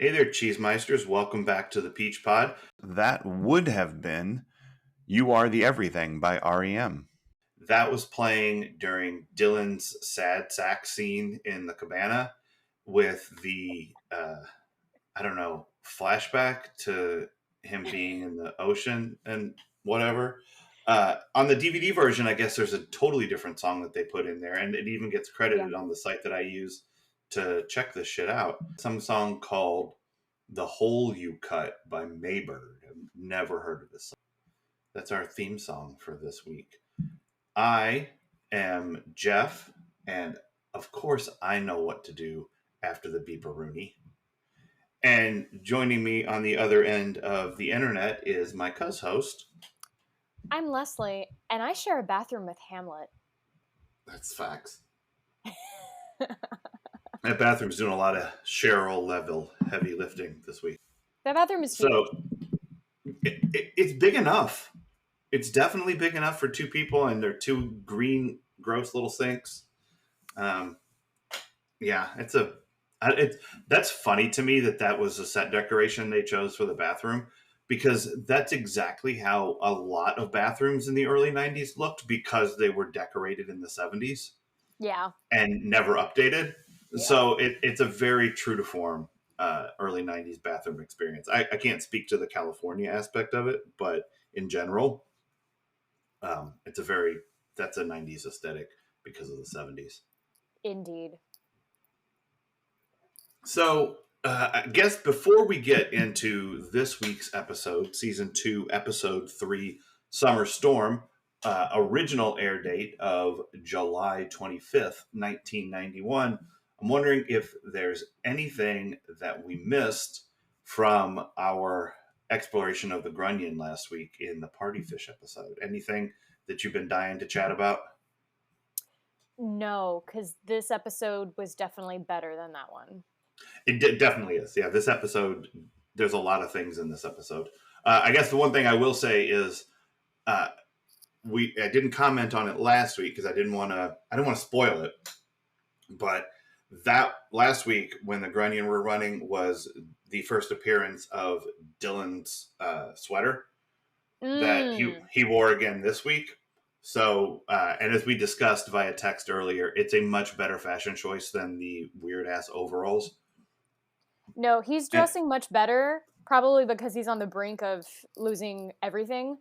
Hey there, Cheesemeisters. Welcome back to the Peach Pod. That would have been You Are the Everything by REM. That was playing during Dylan's sad sax scene in the cabana with the, flashback to him being in the ocean and whatever. On the DVD version, I guess there's a totally different song that they put in there, and it even gets credited on the site that I use to check this shit out. Some song called The Hole You Cut by Maybird. I've never heard of this song. That's our theme song for this week. I am Jeff, and of course I know what to do after the beeper-rooney. And joining me on the other end of the internet is my co-host. I'm Leslie, and I share a bathroom with Hamlet. That's facts. That bathroom's doing a lot of Cheryl level heavy lifting this week. That bathroom is huge. So it's big enough. It's definitely big enough for two people, and they're two green, gross little sinks. That's funny to me that was a set decoration they chose for the bathroom, because that's exactly how a lot of bathrooms in the early 90s looked, because they were decorated in the 70s. Yeah. And never updated. Yeah. So it's a very true to form early 90s bathroom experience. I can't speak to the California aspect of it, but in general, that's a 90s aesthetic because of the 70s. Indeed. So I guess before we get into this week's episode, season 2, episode 3, Summer Storm, original air date of July 25th, 1991, I'm wondering if there's anything that we missed from our exploration of the Grunion last week in the Party Fish episode. Anything that you've been dying to chat about? No, because this episode was definitely better than that one. It definitely is. Yeah, this episode, there's a lot of things in this episode. I guess the one thing I will say is I didn't comment on it last week because I didn't want to spoil it. But that last week when the Grunion were running was the first appearance of Dylan's sweater that he wore again this week. So, and as we discussed via text earlier, it's a much better fashion choice than the weird ass overalls. No, he's dressing much better, probably because he's on the brink of losing everything.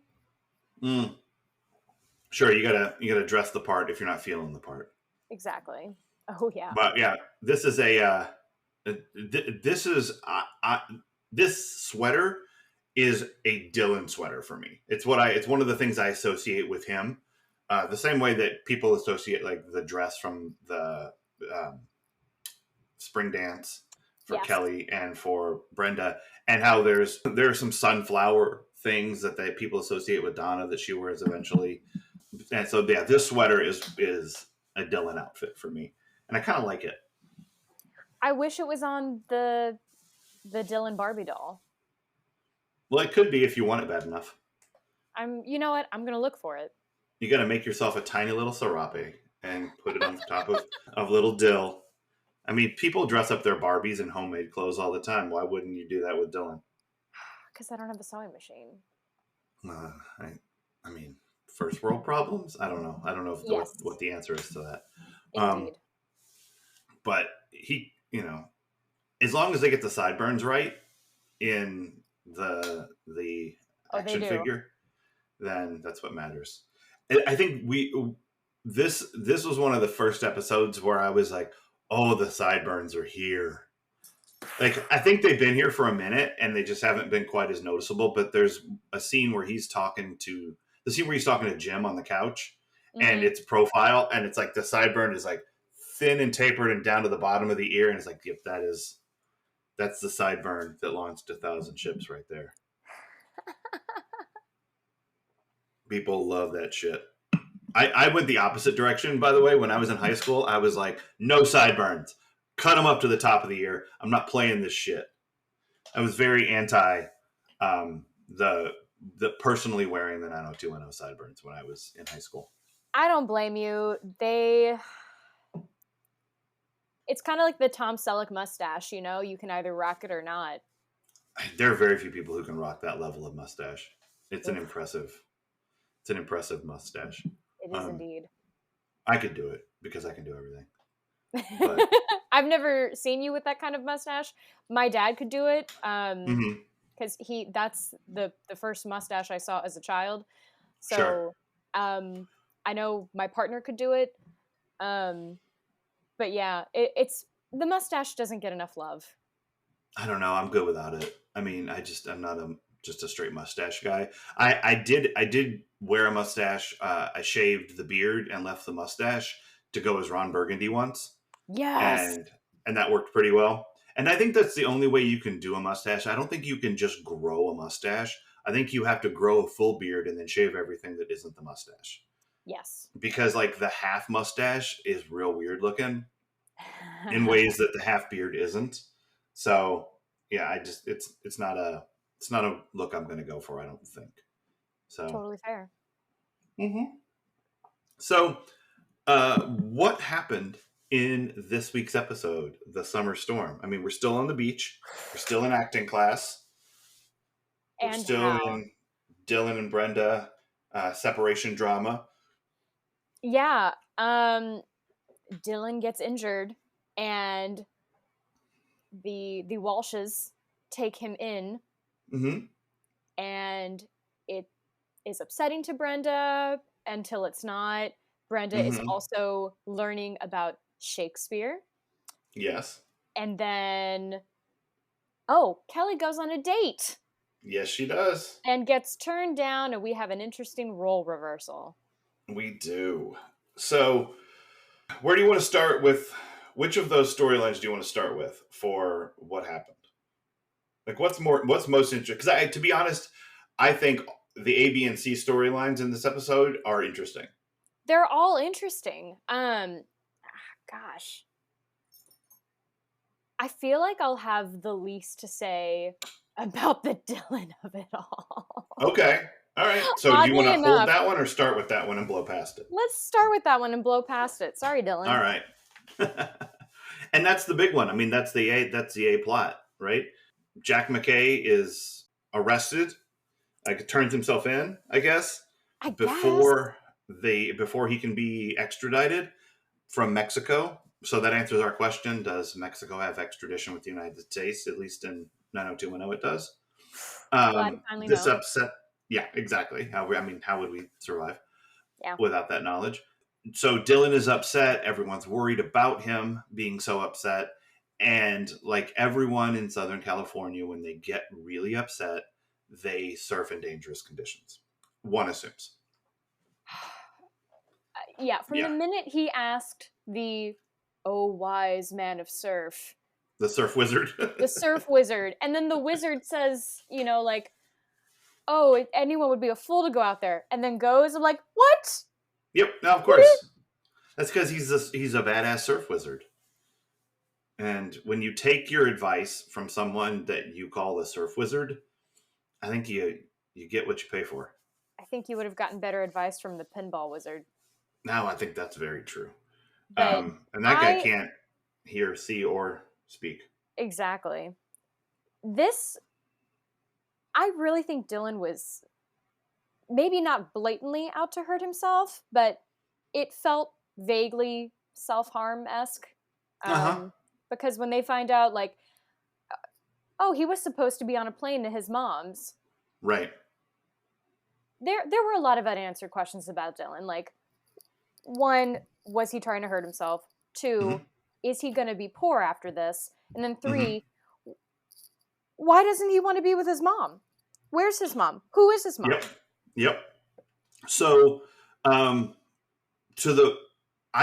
Sure, you gotta dress the part if you're not feeling the part. Exactly. Oh yeah. But yeah, this is this sweater is a Dylan sweater for me. It's one of the things I associate with him. The same way that people associate like the dress from the spring dance for Kelly and for Brenda, and how there are some sunflower things that people associate with Donna that she wears eventually. And so yeah, this sweater is a Dylan outfit for me, and I kind of like it. I wish it was on the Dylan Barbie doll. Well, it could be if you want it bad enough. You know what? I'm gonna look for it. You got to make yourself a tiny little serape and put it on top of little Dill. I mean, people dress up their Barbies in homemade clothes all the time. Why wouldn't you do that with Dylan? Because I don't have a sewing machine. I mean, first world problems? I don't know. I don't know what the answer is to that. Indeed. But he, as long as they get the sideburns right in the action figure, then that's what matters. I think this was one of the first episodes where I was like, oh, the sideburns are here. Like, I think they've been here for a minute and they just haven't been quite as noticeable. But there's a scene where he's talking to Jim on the couch, and it's profile, and it's like the sideburn is like thin and tapered and down to the bottom of the ear, and it's like, yep, that's the sideburn that launched 1,000 ships right there. People love that shit. I went the opposite direction, by the way. When I was in high school, I was like, no sideburns. Cut them up to the top of the ear. I'm not playing this shit. I was very anti the personally wearing the 90210 sideburns when I was in high school. I don't blame you. It's kind of like the Tom Selleck mustache, you know? You can either rock it or not. There are very few people who can rock that level of mustache. It's an Oof, impressive mustache. it is indeed. I could do it because I can do everything. But I've never seen you with that kind of mustache. My dad could do it. Because that's the first mustache I saw as a child. So sure. I know my partner could do it. But yeah, it's the mustache doesn't get enough love. I don't know. I'm good without it. I mean, I'm not just a straight mustache guy. I did wear a mustache. I shaved the beard and left the mustache to go as Ron Burgundy once. Yes. And that worked pretty well. And I think that's the only way you can do a mustache. I don't think you can just grow a mustache. I think you have to grow a full beard and then shave everything that isn't the mustache. Yes. Because like the half mustache is real weird looking in ways that the half beard isn't. So yeah, it's not a look I'm going to go for. I don't think. So totally fair. So, what happened in this week's episode, The Summer Storm? I mean, we're still on the beach. We're still in acting class. We're still in Dylan and Brenda separation drama. Yeah. Dylan gets injured and the Walshes take him in. And it is upsetting to Brenda until it's not. Brenda is also learning about Shakespeare. Yes. And then, Kelly goes on a date. Yes, she does. And gets turned down, and we have an interesting role reversal. We do. So, where do you want to start with? Which of those storylines do you want to start with for what happened? Like, what's most interesting? Because to be honest, I think the A, B, and C storylines in this episode are interesting. They're all interesting. Gosh. I feel like I'll have the least to say about the Dylan of it all. Okay. All right. So do you want to hold that one or start with that one and blow past it? Let's start with that one and blow past it. Sorry, Dylan. All right. And that's the big one. I mean, that's the A plot, right? Jack McKay is arrested, like turns himself in, I guess, before he can be extradited from Mexico. So that answers our question: does Mexico have extradition with the United States? At least in 90210, it does. This upset. Yeah, exactly. How would we survive without that knowledge? So Dylan is upset. Everyone's worried about him being so upset. And like everyone in Southern California, when they get really upset, they surf in dangerous conditions. One assumes. From the minute he asked the wise man of surf. The surf wizard. The surf wizard. And then the wizard says, anyone would be a fool to go out there. And then goes, I'm like, what? Yep. Now, of course. That's because he's a badass surf wizard. And when you take your advice from someone that you call a surf wizard, I think you get what you pay for. I think you would have gotten better advice from the pinball wizard. No, I think that's very true. And that guy can't hear, see, or speak. Exactly. I really think Dylan was maybe not blatantly out to hurt himself, but it felt vaguely self-harm-esque. Because when they find out, like, he was supposed to be on a plane to his mom's. Right. There were a lot of unanswered questions about Dylan. Like, one, was he trying to hurt himself? Two, is he going to be poor after this? And then three, why doesn't he want to be with his mom? Where's his mom? Who is his mom? Yep. So, I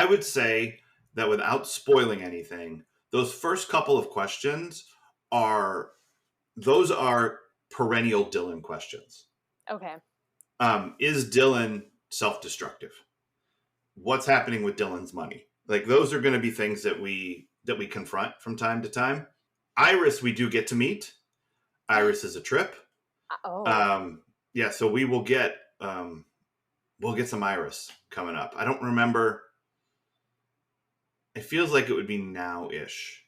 would say that without spoiling anything, those first couple of questions are perennial Dylan questions. Okay. Is Dylan self-destructive? What's happening with Dylan's money? Like, those are going to be things that we confront from time to time. Iris, we do get to meet. Iris is a trip. So we will get we'll get some Iris coming up. I don't remember. it feels like it would be now-ish.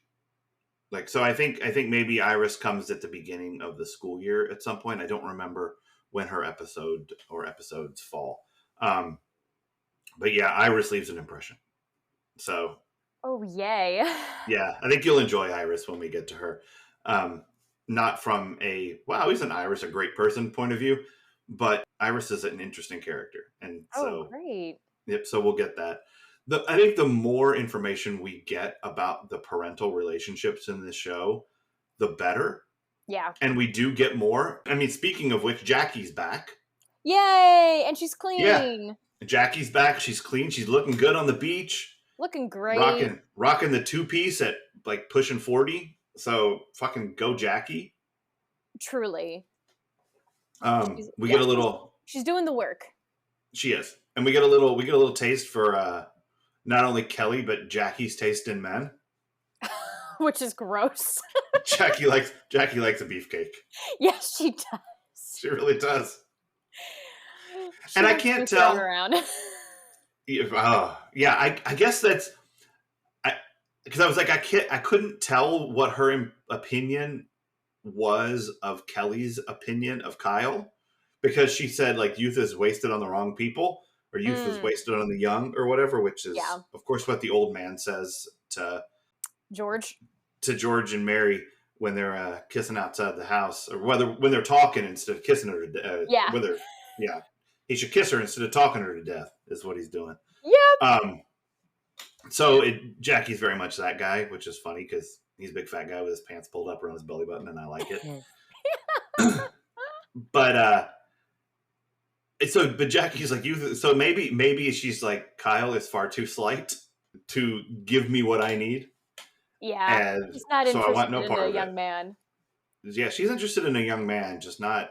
Like, so I think maybe Iris comes at the beginning of the school year at some point. I don't remember when her episode or episodes fall. But yeah, Iris leaves an impression. So. Oh, yay. Yeah, I think you'll enjoy Iris when we get to her. Not from a, wow, isn't Iris a great person point of view, but Iris is an interesting character. And so, great. Yep, so we'll get that. I think the more information we get about the parental relationships in this show, the better. Yeah. And we do get more. I mean, speaking of which, Jackie's back. Yay! And she's clean. Yeah. Jackie's back. She's clean. She's looking good on the beach. Looking great. Rocking the 2-piece at like pushing 40. So fucking go Jackie. Truly. We get a little. She's doing the work. She is. And we get a little taste for not only Kelly, but Jackie's taste in men. Which is gross. Jackie likes a beefcake. Yes, she does. She really does. And I can't tell. Yeah, I guess that's because I was like, I couldn't tell what her opinion was of Kelly's opinion of Kyle, because she said like youth is wasted on the wrong people, or youth is wasted on the young, or whatever, which is of course what the old man says to George and Mary when they're kissing outside the house, or when they're talking instead of kissing her to death. He should kiss her instead of talking her to death, is what he's doing. Yep. So Jackie's very much that guy, which is funny because he's a big fat guy with his pants pulled up around his belly button, and I like it. But Jackie's like, so maybe she's like, Kyle is far too slight to give me what I need. Yeah, and she's not interested I want no part in a of young man. Yeah, she's interested in a young man, just not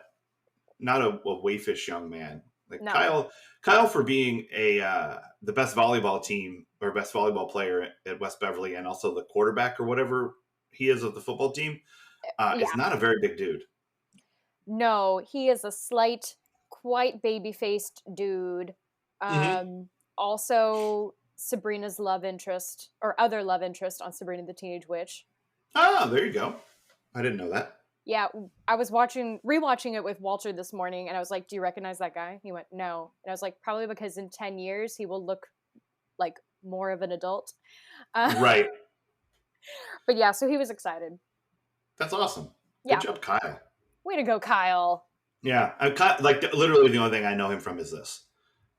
a waifish young man. Like no. Kyle for being the best volleyball team or best volleyball player at West Beverly, and also the quarterback or whatever he is of the football team, is not a very big dude. No, he is a slight, quite baby-faced dude. Also, Sabrina's love interest, or other love interest on Sabrina the Teenage Witch. Oh, there you go. I didn't know that. Yeah, I was rewatching it with Walter this morning, and I was like, do you recognize that guy? He went, no. And I was like, probably because in 10 years, he will look like more of an adult. Right. But yeah, so he was excited. That's awesome. Good job, Kyle. Way to go, Kyle. Yeah, like literally the only thing I know him from is this.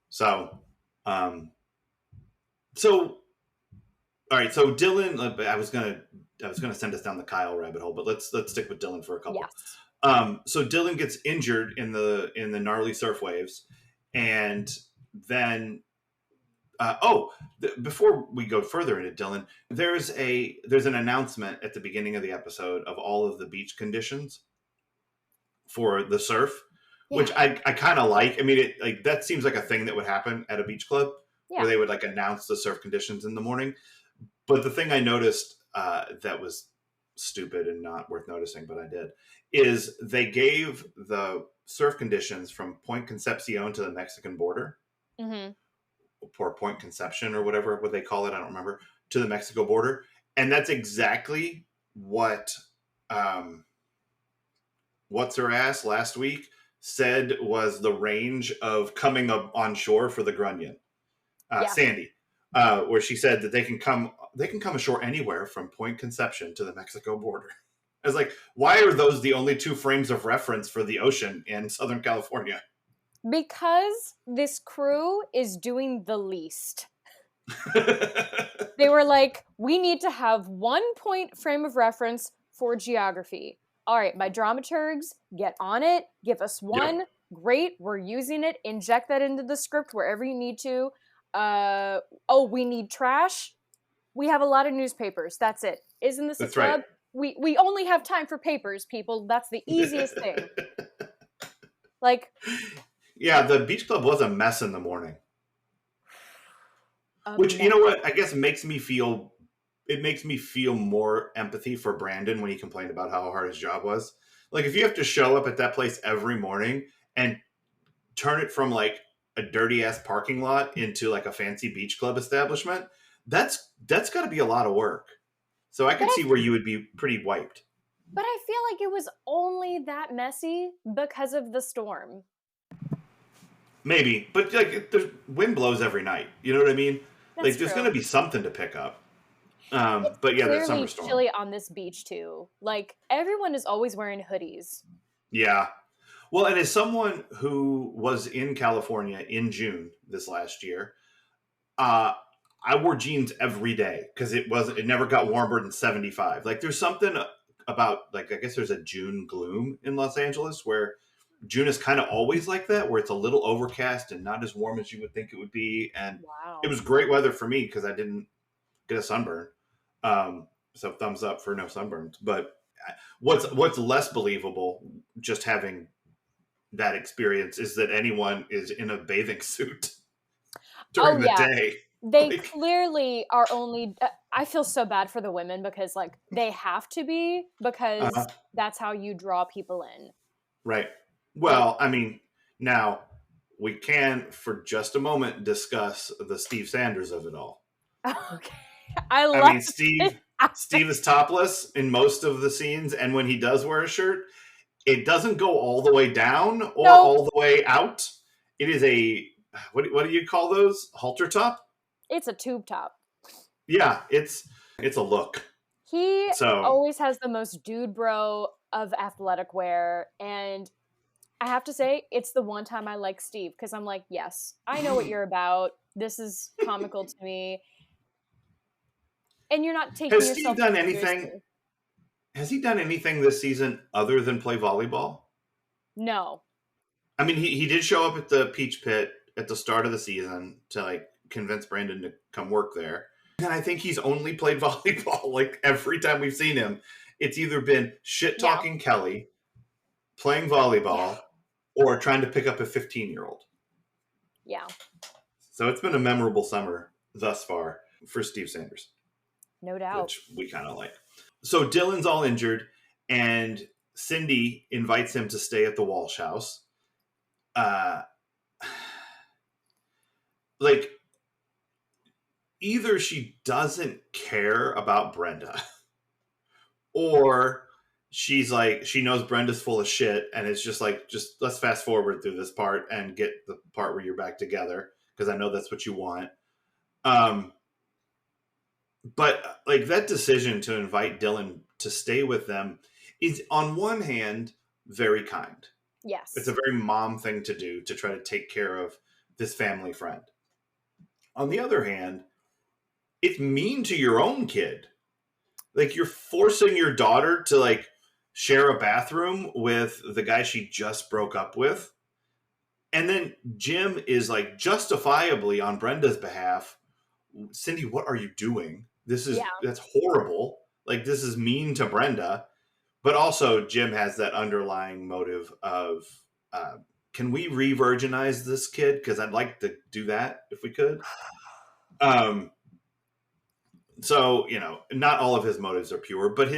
So, all right. So Dylan, I was gonna send us down the Kyle rabbit hole, but let's stick with Dylan for a couple. Yes. So Dylan gets injured in the gnarly surf waves, and then before we go further into Dylan, there's an announcement at the beginning of the episode of all of the beach conditions for the surf, which I kind of like. I mean, that seems like a thing that would happen at a beach club where they would like announce the surf conditions in the morning. But the thing I noticed that was stupid and not worth noticing, but I did, is they gave the surf conditions from Point Concepcion to the Mexican border, or Point Conception or whatever they call it, I don't remember, to the Mexico border. And that's exactly what what's her ass last week said was the range of coming up on shore for the Grunion, Sandy. Where she said that they can come ashore anywhere from Point Conception to the Mexico border. I was like, why are those the only two frames of reference for the ocean in Southern California? Because this crew is doing the least. They were like, we need to have 1 point frame of reference for geography. All right, my dramaturgs, get on it. Give us one. Yep. Great, we're using it. Inject that into the script wherever you need to. We need trash. We have a lot of newspapers. That's it. Isn't this a club? Right. We only have time for papers, people. That's the easiest thing. Like, yeah, the beach club was a mess in the morning. Which, you know what, I guess makes me feel more empathy for Brandon when he complained about how hard his job was. Like, if you have to show up at that place every morning and turn it from like a dirty ass parking lot into like a fancy beach club establishment, That's got to be a lot of work. So I could see where you would be pretty wiped. But I feel like it was only that messy because of the storm. Maybe, but like the wind blows every night. You know what I mean? That's like there's true. going to be something to pick up. It's But yeah, that summer clearly storm. chilly on this beach too. Like everyone is always wearing hoodies. Yeah. Well, and as someone who was in California in June this last year, I wore jeans every day because it never got warmer than 75. Like there's something about like I guess there's a June gloom in Los Angeles where June is kind of always like that, where it's a little overcast and not as warm as you would think it would be. And it Wow. was great weather for me because I didn't get a sunburn. So thumbs up for no sunburns. But what's less believable, just having that experience, is that anyone is in a bathing suit during the day. They clearly are only. I feel so bad for the women because like they have to be because that's how you draw people in. Right. Well, I mean, now we can for just a moment discuss the Steve Sanders of it all. Okay. I mean, Steve is topless in most of the scenes, and when he does wear a shirt, it doesn't go all the way down or all the way out. It is a what do you call those? Halter top? It's a tube top. Yeah, it's a look. He always has the most dude bro of athletic wear, and I have to say, it's the one time I like Steve because I'm like, yes, I know what you're about. This is comical to me. And you're not taking yourself Steve done anything? Seriously. Has he done anything this season other than play volleyball? No. I mean, he did show up at the Peach Pit at the start of the season to like convince Brandon to come work there. And I think he's only played volleyball. Like every time we've seen him, it's either been shit talking Kelly, playing volleyball, or trying to pick up a 15-year-old. Yeah. So it's been a memorable summer thus far for Steve Sanders. No doubt. Which we kind of like. So Dylan's all injured, and Cindy invites him to stay at the Walsh house. Like, either she doesn't care about Brenda, or she's like, she knows Brenda's full of shit, and it's just like, just let's fast forward through this part and get the part where you're back together, because I know that's what you want. But like that decision to invite Dylan to stay with them is on one hand very kind. Yes. It's a very mom thing to do, to try to take care of this family friend. On the other hand, it's mean to your own kid. Like you're forcing your daughter to like share a bathroom with the guy she just broke up with. And then Jim is like justifiably on Brenda's behalf, Cindy, what are you doing? That's horrible. Like this is mean to Brenda. But also Jim has that underlying motive of, can we re-virginize this kid? Because I'd like to do that if we could. So, you know, not all of his motives are pure, but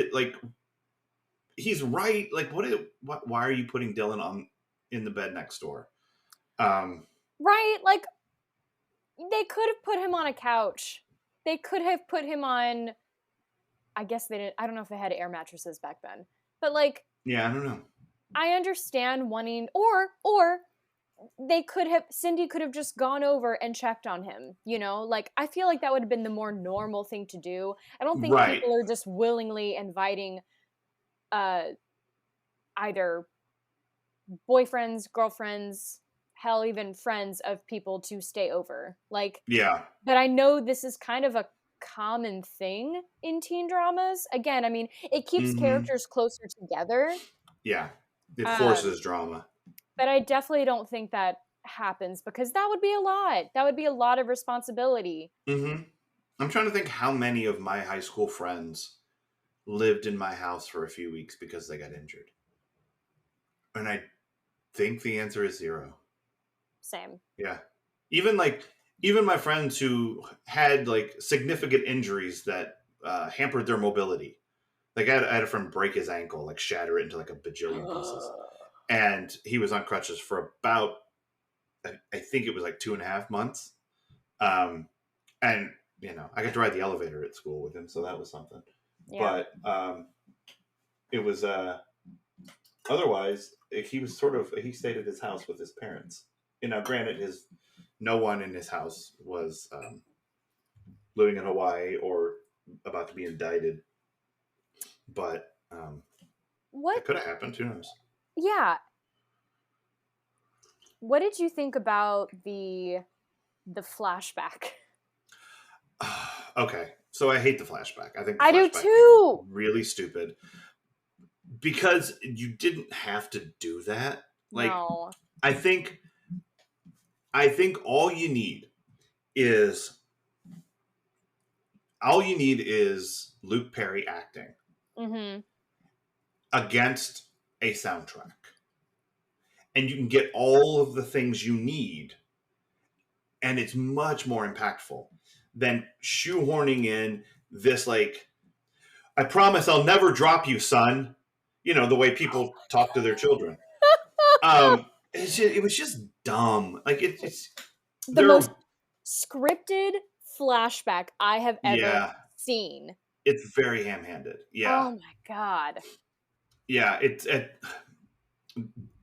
he's right. Like, why are you putting Dylan in the bed next door? Right. Like, they could have put him on a couch. They could have put him on, I guess they didn't, I don't know if they had air mattresses back then, but like, yeah, I don't know. I understand wanting, or Cindy could have just gone over and checked on him, you know? Like, I feel like that would have been the more normal thing to do. I don't think people are just willingly inviting either boyfriends, girlfriends, hell, even friends of people to stay over. Like, yeah. But I know this is kind of a common thing in teen dramas. Again, I mean, it keeps characters closer together. Yeah. It forces drama. But I definitely don't think that happens because that would be a lot. That would be a lot of responsibility. Mm-hmm. I'm trying to think how many of my high school friends lived in my house for a few weeks because they got injured. And I think the answer is 0. Same. Yeah. Even my friends who had like significant injuries that hampered their mobility. Like I had a friend break his ankle, like shatter it into like a bajillion pieces. And he was on crutches for about, I think it was like 2.5 months. And I got to ride the elevator at school with him, so that was something. Yeah. But it was otherwise he was he stayed at his house with his parents. Granted, no one in his house was living in Hawaii or about to be indicted, but what it could have happened. Who knows? Yeah. What did you think about the flashback? Okay, so I hate the flashback. I think the I do flashback too. is really stupid because you didn't have to do that. Like, No. I think all you need is Luke Perry acting Mm-hmm. against a soundtrack, and you can get all of the things you need, and it's much more impactful than shoehorning in this, like, I promise I'll never drop you, son. The way people talk to their children. It was just dumb. Like, it's The most scripted flashback I have ever seen. It's very ham-handed. Yeah. Oh my god. Yeah,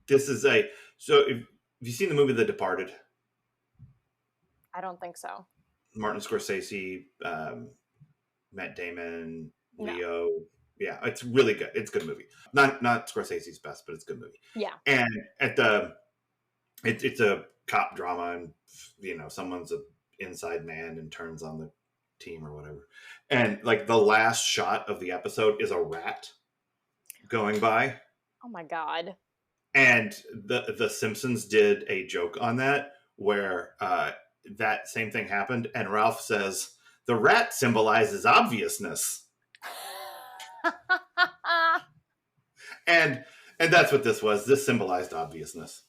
this is have you seen the movie The Departed? I don't think so. Martin Scorsese, Matt Damon, Leo. No. Yeah, it's really good. It's a good movie. Not Scorsese's best, but it's a good movie. Yeah. And it's a cop drama, and someone's an inside man and turns on the team or whatever. And like the last shot of the episode is a rat going by. Oh my god. And the Simpsons did a joke on that where that same thing happened, and Ralph says the rat symbolizes obviousness. and that's what this was. This symbolized obviousness.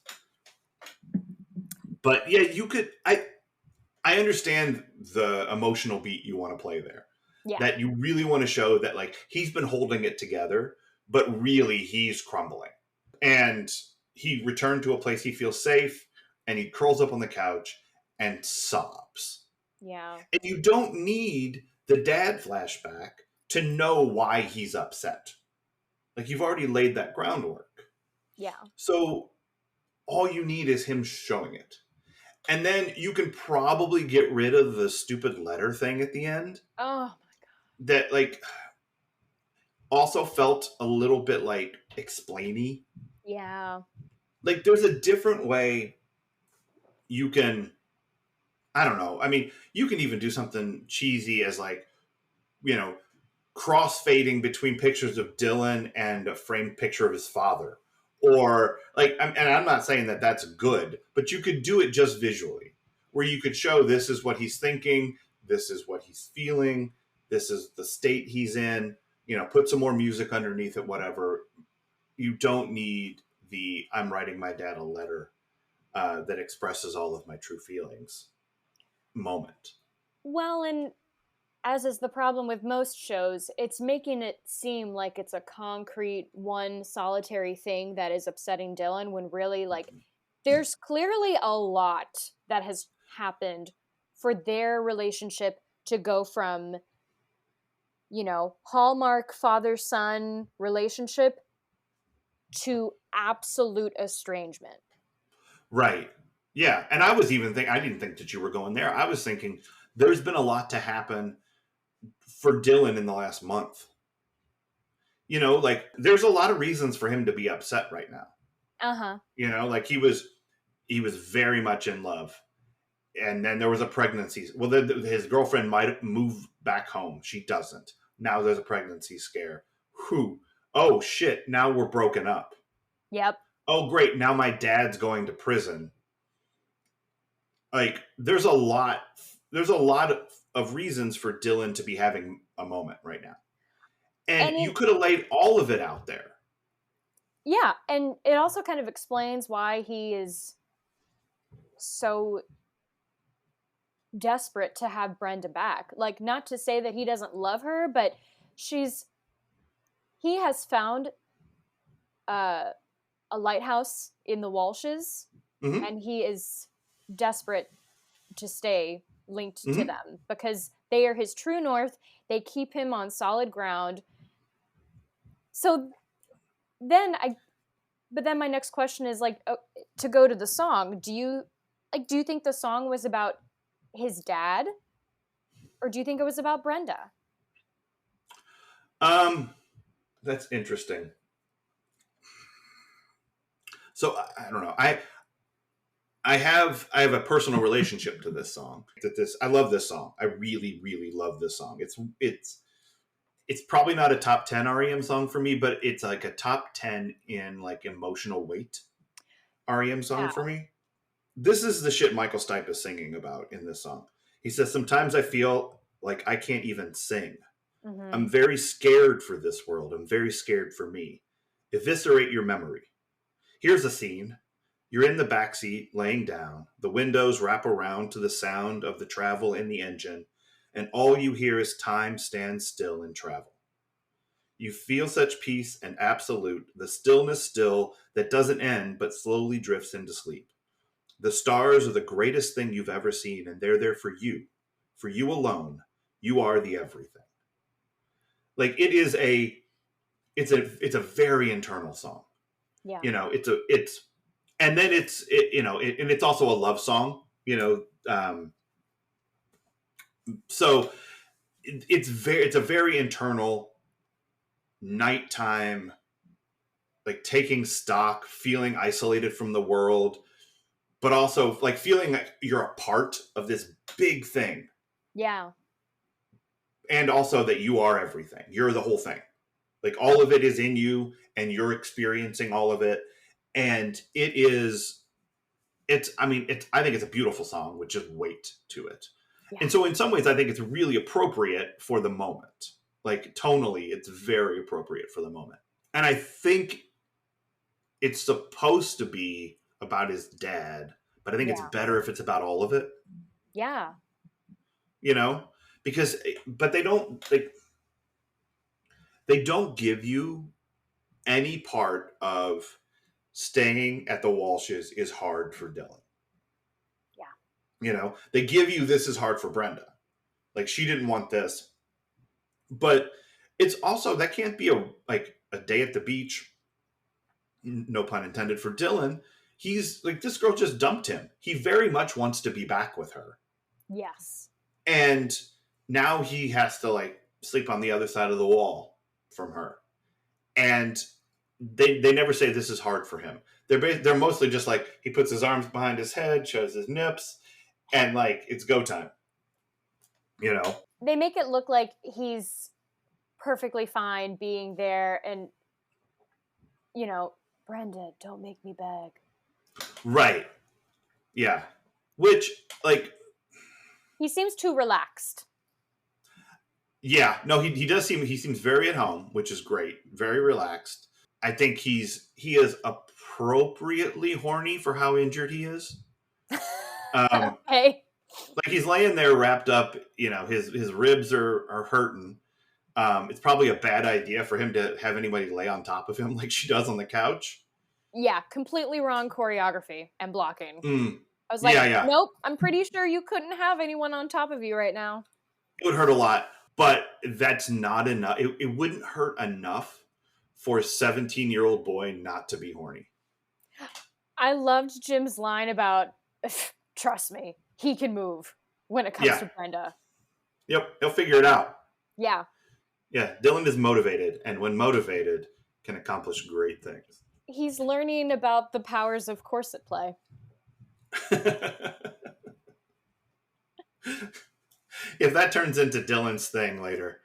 But yeah, you could I understand the emotional beat you want to play there. Yeah. That you really want to show that, like, he's been holding it together, but really he's crumbling. And he returned to a place he feels safe, and he curls up on the couch and sobs. Yeah. And you don't need the dad flashback to know why he's upset. Like, you've already laid that groundwork. Yeah. So all you need is him showing it. And then you can probably get rid of the stupid letter thing at the end. Oh my god. That, like, also felt a little bit like explainy. Yeah. Like, there's a different way you can, I don't know. I mean, you can even do something cheesy as, like, cross-fading between pictures of Dylan and a framed picture of his father. Or, like, and I'm not saying that that's good, but you could do it just visually, where you could show this is what he's thinking, this is what he's feeling, this is the state he's in, put some more music underneath it, whatever. You don't need the I'm writing my dad a letter that expresses all of my true feelings moment. Well, and as is the problem with most shows, it's making it seem like it's a concrete, one solitary thing that is upsetting Dylan, when really, like, there's clearly a lot that has happened for their relationship to go from, Hallmark father-son relationship to absolute estrangement. Right. Yeah. And I was even I didn't think that you were going there. I was thinking there's been a lot to happen for Dylan in the last month. Like, there's a lot of reasons for him to be upset right now. Uh-huh. Like, he was very much in love. And then there was a pregnancy. Well, his girlfriend might move back home. She doesn't. Now there's a pregnancy scare. Whew. Oh, shit. Now we're broken up. Yep. Oh, great. Now my dad's going to prison. Like, there's a lot of reasons for Dylan to be having a moment right now. And you could have laid all of it out there. Yeah, and it also kind of explains why he is so desperate to have Brenda back. Like, not to say that he doesn't love her, but he has found a lighthouse in the Walshes, mm-hmm. and he is desperate to stay linked mm-hmm. to them, because They are his true north. They keep him on solid ground. So then my next question is like, to go to the song, do you think the song was about his dad, or do you think it was about Brenda? That's interesting. So I don't know. I have a personal relationship to this song. I love this song. I really, really love this song. It's probably not a top 10 REM song for me, but it's like a top 10 in like emotional weight REM song for me. This is the shit Michael Stipe is singing about in this song. He says, sometimes I feel like I can't even sing. Mm-hmm. I'm very scared for this world. I'm very scared for me. Eviscerate your memory. Here's a scene. You're in the backseat, laying down. The windows wrap around to the sound of the travel in the engine, and all you hear is time stand still in travel. You feel such peace and absolute, the stillness still that doesn't end but slowly drifts into sleep. The stars are the greatest thing you've ever seen, and they're there for you alone. You are the everything. Like it's a very internal song. Yeah. You know, and then and it's also a love song, you know. So it's a very internal nighttime, like taking stock, feeling isolated from the world, but also like feeling like you're a part of this big thing. Yeah. And also that you are everything. You're the whole thing. Like all of it is in you and you're experiencing all of it. And I think it's a beautiful song with just weight to it. Yeah. And so in some ways, I think it's really appropriate for the moment. Like tonally, it's very appropriate for the moment. And I think it's supposed to be about his dad, but I think it's better if it's about all of it. Yeah. You know, but they don't give you any part of staying at the Walshes is hard for Dylan. Yeah. You know, they give you this is hard for Brenda. Like she didn't want this. But it's also, that can't be a day at the beach. No pun intended for Dylan. He's like, this girl just dumped him. He very much wants to be back with her. Yes. And now he has to like sleep on the other side of the wall from her. And they never say this is hard for him. They're mostly just like, he puts his arms behind his head, shows his nips, and like, it's go time. You know? They make it look like he's perfectly fine being there and, you know, Brenda, don't make me beg. Right. Yeah. Which, like... He seems too relaxed. Yeah. No, he seems very at home, which is great. Very relaxed. I think he is appropriately horny for how injured he is. Okay. Like he's laying there wrapped up, you know, his ribs are hurting. It's probably a bad idea for him to have anybody lay on top of him like she does on the couch. Yeah, completely wrong choreography and blocking. I was like, Nope, I'm pretty sure you couldn't have anyone on top of you right now. It would hurt a lot, but that's not enough. It wouldn't hurt enough for a 17-year-old boy not to be horny. I loved Jim's line about, trust me, he can move when it comes to Brenda. Yep, he'll figure it out. Yeah. Yeah, Dylan is motivated, and when motivated, can accomplish great things. He's learning about the powers of corset play. If that turns into Dylan's thing later,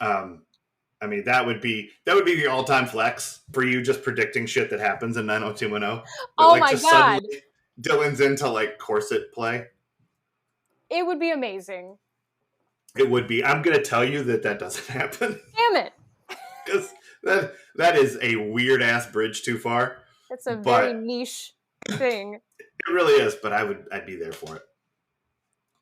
I mean, that would be the all-time flex for you, just predicting shit that happens in 90210. Oh like, my God. Suddenly, Dylan's into like corset play. It would be amazing. It would be. I'm going to tell you that doesn't happen. Damn it. Because that is a weird-ass bridge too far. It's a very niche thing. It really is, but I'd be there for it.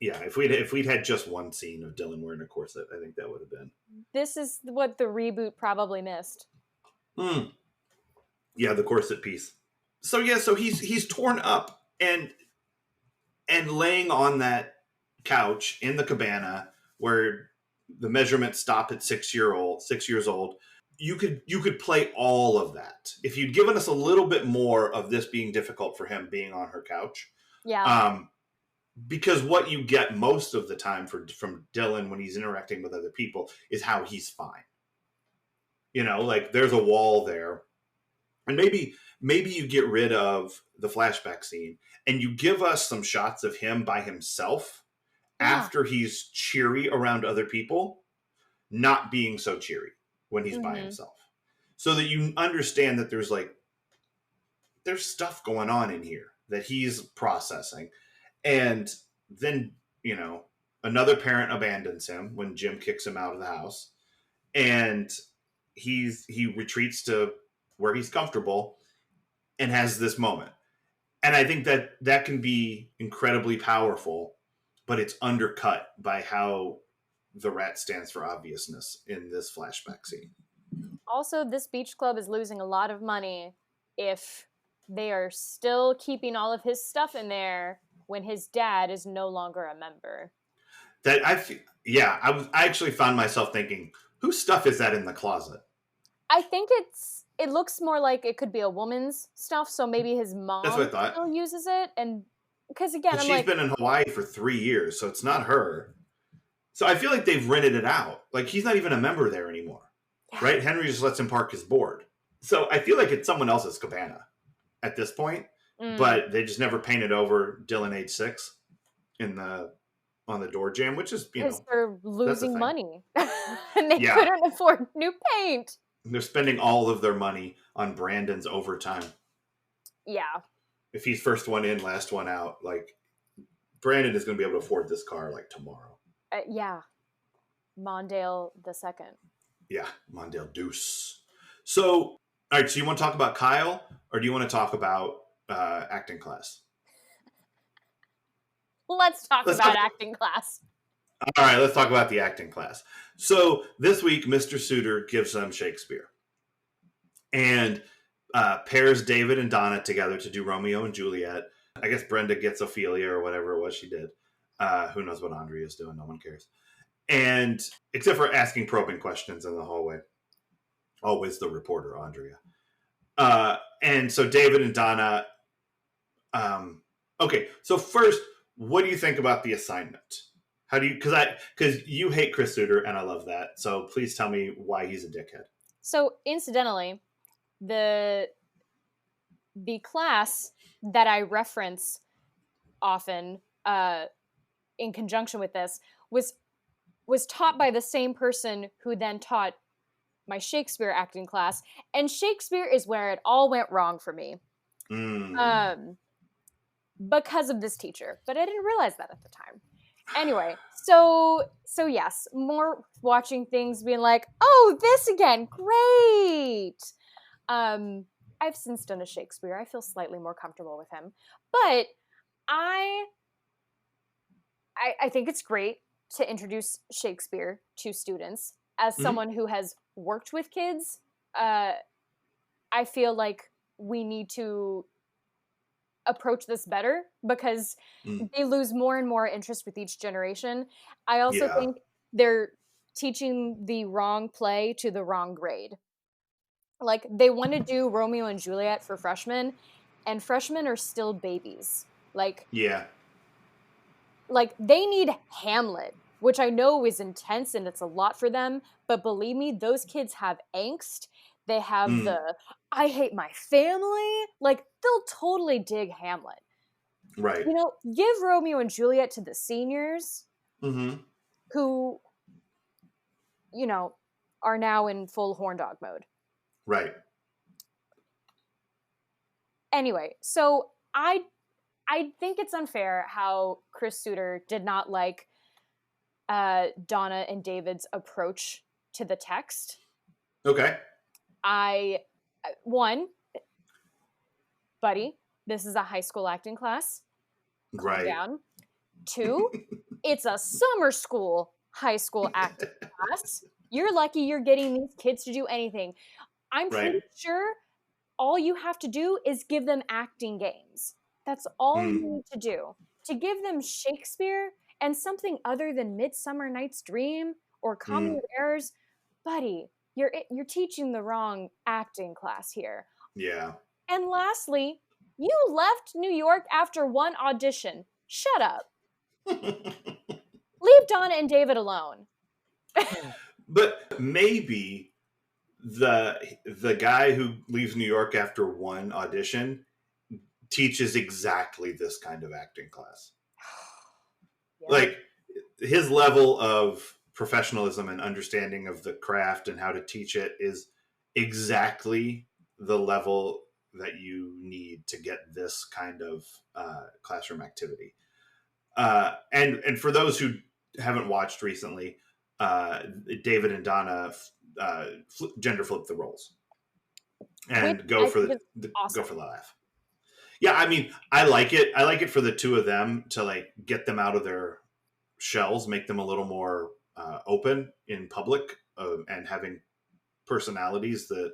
Yeah, if we'd had just one scene of Dylan wearing a corset, I think that would have been. This is what the reboot probably missed. Yeah, the corset piece. So he's torn up and laying on that couch in the cabana where the measurements stop at 6 years old. You could play all of that if you'd given us a little bit more of this being difficult for him being on her couch. Yeah. Because what you get most of the time from Dylan when he's interacting with other people is how he's fine. Like there's a wall there, and maybe you get rid of the flashback scene and you give us some shots of him by himself after he's cheery around other people, not being so cheery when he's by himself, so that you understand that there's stuff going on in here that he's processing. And then, another parent abandons him when Jim kicks him out of the house, and he retreats to where he's comfortable and has this moment. And I think that can be incredibly powerful, but it's undercut by how the rat stands for obviousness in this flashback scene. Also, this beach club is losing a lot of money if they are still keeping all of his stuff in there when his dad is no longer a member. I actually found myself thinking, whose stuff is that in the closet? I think it looks more like it could be a woman's stuff, so maybe his mom still uses it. And because again, she's been in Hawaii for 3 years, so it's not her. So I feel like they've rented it out. Like he's not even a member there anymore, right? Henry just lets him park his board. So I feel like it's someone else's cabana at this point, but they just never painted over Dylan age 6 on the door jamb, which is because they're losing money and they couldn't afford new paint. They're spending all of their money on Brandon's overtime. Yeah. If he's first one in, last one out, like Brandon is going to be able to afford this car like tomorrow. Yeah. Mondale the second. Yeah, Mondale Deuce. So, all right, so you want to talk about Kyle, or do you want to talk about acting class? Let's talk about acting class. All right, let's talk about the acting class. So this week, Mr. Suitor gives them Shakespeare and pairs David and Donna together to do Romeo and Juliet. I guess Brenda gets Ophelia or whatever it was she did. Who knows what Andrea's doing? No one cares. And except for asking probing questions in the hallway. Always the reporter, Andrea. And so David and Donna. Okay, so first, what do you think about the assignment? How do you? Because you hate Chris Suitor, and I love that. So please tell me why he's a dickhead. So incidentally, the class that I reference often in conjunction with this was taught by the same person who then taught my Shakespeare acting class, and Shakespeare is where it all went wrong for me. Because of this teacher, but I didn't realize that at the time. Anyway, so yes, more watching things being like, oh, this again, great. I've since done a Shakespeare. I feel slightly more comfortable with him, but I think it's great to introduce Shakespeare to students. As someone who has worked with kids, I feel like we need to approach this better because they lose more and more interest with each generation. I also think they're teaching the wrong play to the wrong grade. Like, they want to do Romeo and Juliet for freshmen, and freshmen are still babies. Like, they need Hamlet, which I know is intense and it's a lot for them, but believe me, those kids have angst. They have the, I hate my family. Like, they'll totally dig Hamlet. Right. Give Romeo and Juliet to the seniors who, are now in full horn dog mode. Right. Anyway, so I think it's unfair how Chris Suitor did not like Donna and David's approach to the text. Okay. Buddy, this is a high school acting class. Calm down. 2, it's a summer school high school acting class. You're lucky you're getting these kids to do anything. I'm pretty sure all you have to do is give them acting games. That's all you need to do. To give them Shakespeare and something other than Midsummer Night's Dream or Comedy of Errors, buddy, you're teaching the wrong acting class here. Yeah. And lastly, you left New York after one audition. Shut up. Leave Donna and David alone. But maybe the guy who leaves New York after one audition teaches exactly this kind of acting class. Yeah. Like his level of professionalism and understanding of the craft and how to teach it is exactly the level that you need to get this kind of classroom activity. And for those who haven't watched recently, David and Donna gender flip the roles and go for the laugh. Yeah, I mean, I like it. I like it for the two of them to like get them out of their shells, make them a little more open in public, and having personalities that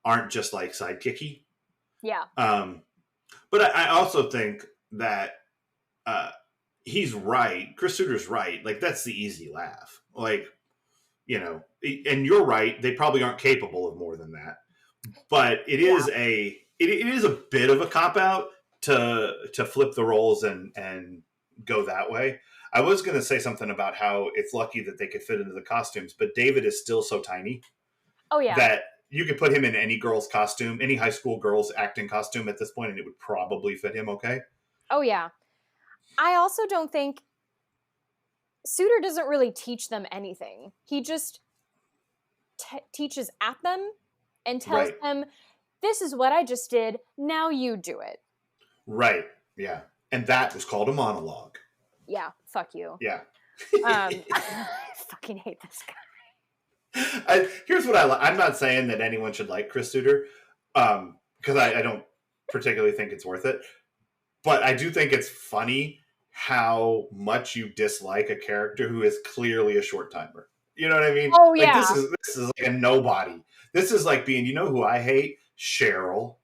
aren't just like sidekicky. Yeah. But I also think that he's right. Chris Suter's right. Like, that's the easy laugh. Like, you know, and you're right. They probably aren't capable of more than that. But it is it is a bit of a cop out to flip the roles and go that way. I was going to say something about how it's lucky that they could fit into the costumes, but David is still so tiny. Oh yeah. That you could put him in any girl's costume, any high school girl's acting costume at this point, and it would probably fit him okay. Oh yeah. I also don't think Suter doesn't really teach them anything. He just teaches at them and tells them, this is what I just did, now you do it. Right, yeah. And that was called a monologue. Yeah, fuck you. Yeah. I fucking hate this guy. Here's what I'm not saying that anyone should like Chris Suter, because I don't particularly think it's worth it. But I do think it's funny how much you dislike a character who is clearly a short timer. You know what I mean? Oh, yeah. Like, this is like a nobody. This is like being, you know who I hate? Cheryl.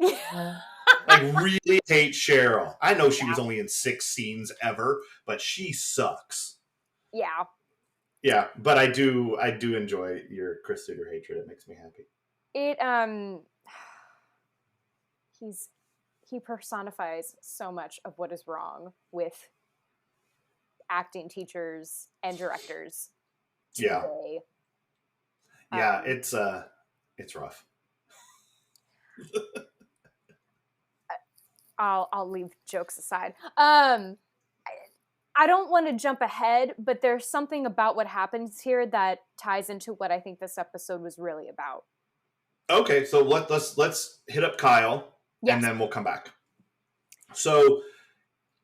Like, really hate Cheryl. I know she was only in 6 scenes ever, but she sucks. Yeah. Yeah, but I do enjoy your Chris Suter hatred. It makes me happy. He personifies so much of what is wrong with acting teachers and directors today. Yeah, it's rough. I'll leave jokes aside. I don't want to jump ahead, but there's something about what happens here that ties into what I think this episode was really about. Okay, so let's hit up Kyle, and then we'll come back. So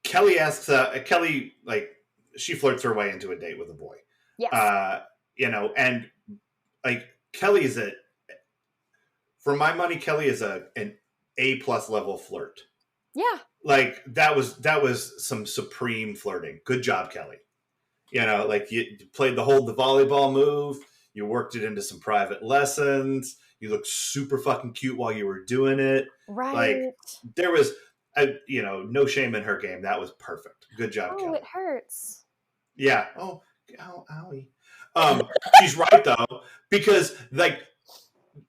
Kelly asks, Kelly, like, she flirts her way into a date with a boy. Yes. You know, and like Kelly for my money, Kelly is an A+ level flirt. Yeah. Like that was some supreme flirting. Good job, Kelly. You know, like you played the volleyball move. You worked it into some private lessons. You looked super fucking cute while you were doing it. Right. Like there was, no shame in her game. That was perfect. Good job, Kelly. Oh, it hurts. Yeah. Oh, owie. She's right though, because like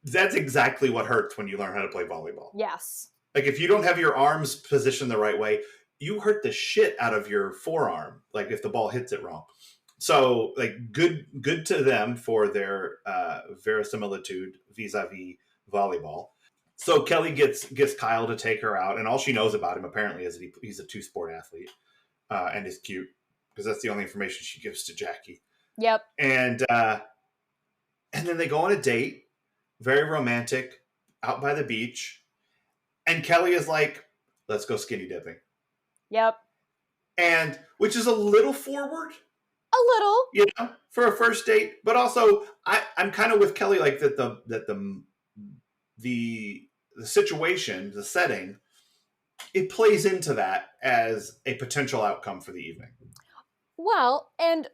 that's exactly what hurts when you learn how to play volleyball. Yes. Like if you don't have your arms positioned the right way, you hurt the shit out of your forearm. Like if the ball hits it wrong. So like good to them for their verisimilitude vis-a-vis volleyball. So Kelly gets Kyle to take her out, and all she knows about him apparently is that he's a 2-sport athlete and is cute, because that's the only information she gives to Jackie. Yep. And then they go on a date, very romantic, out by the beach. And Kelly is like, let's go skinny dipping. Yep. And which is a little forward. A little. You know, for a first date. But also, I'm kind of with Kelly, like that the situation, the setting, it plays into that as a potential outcome for the evening. Well, and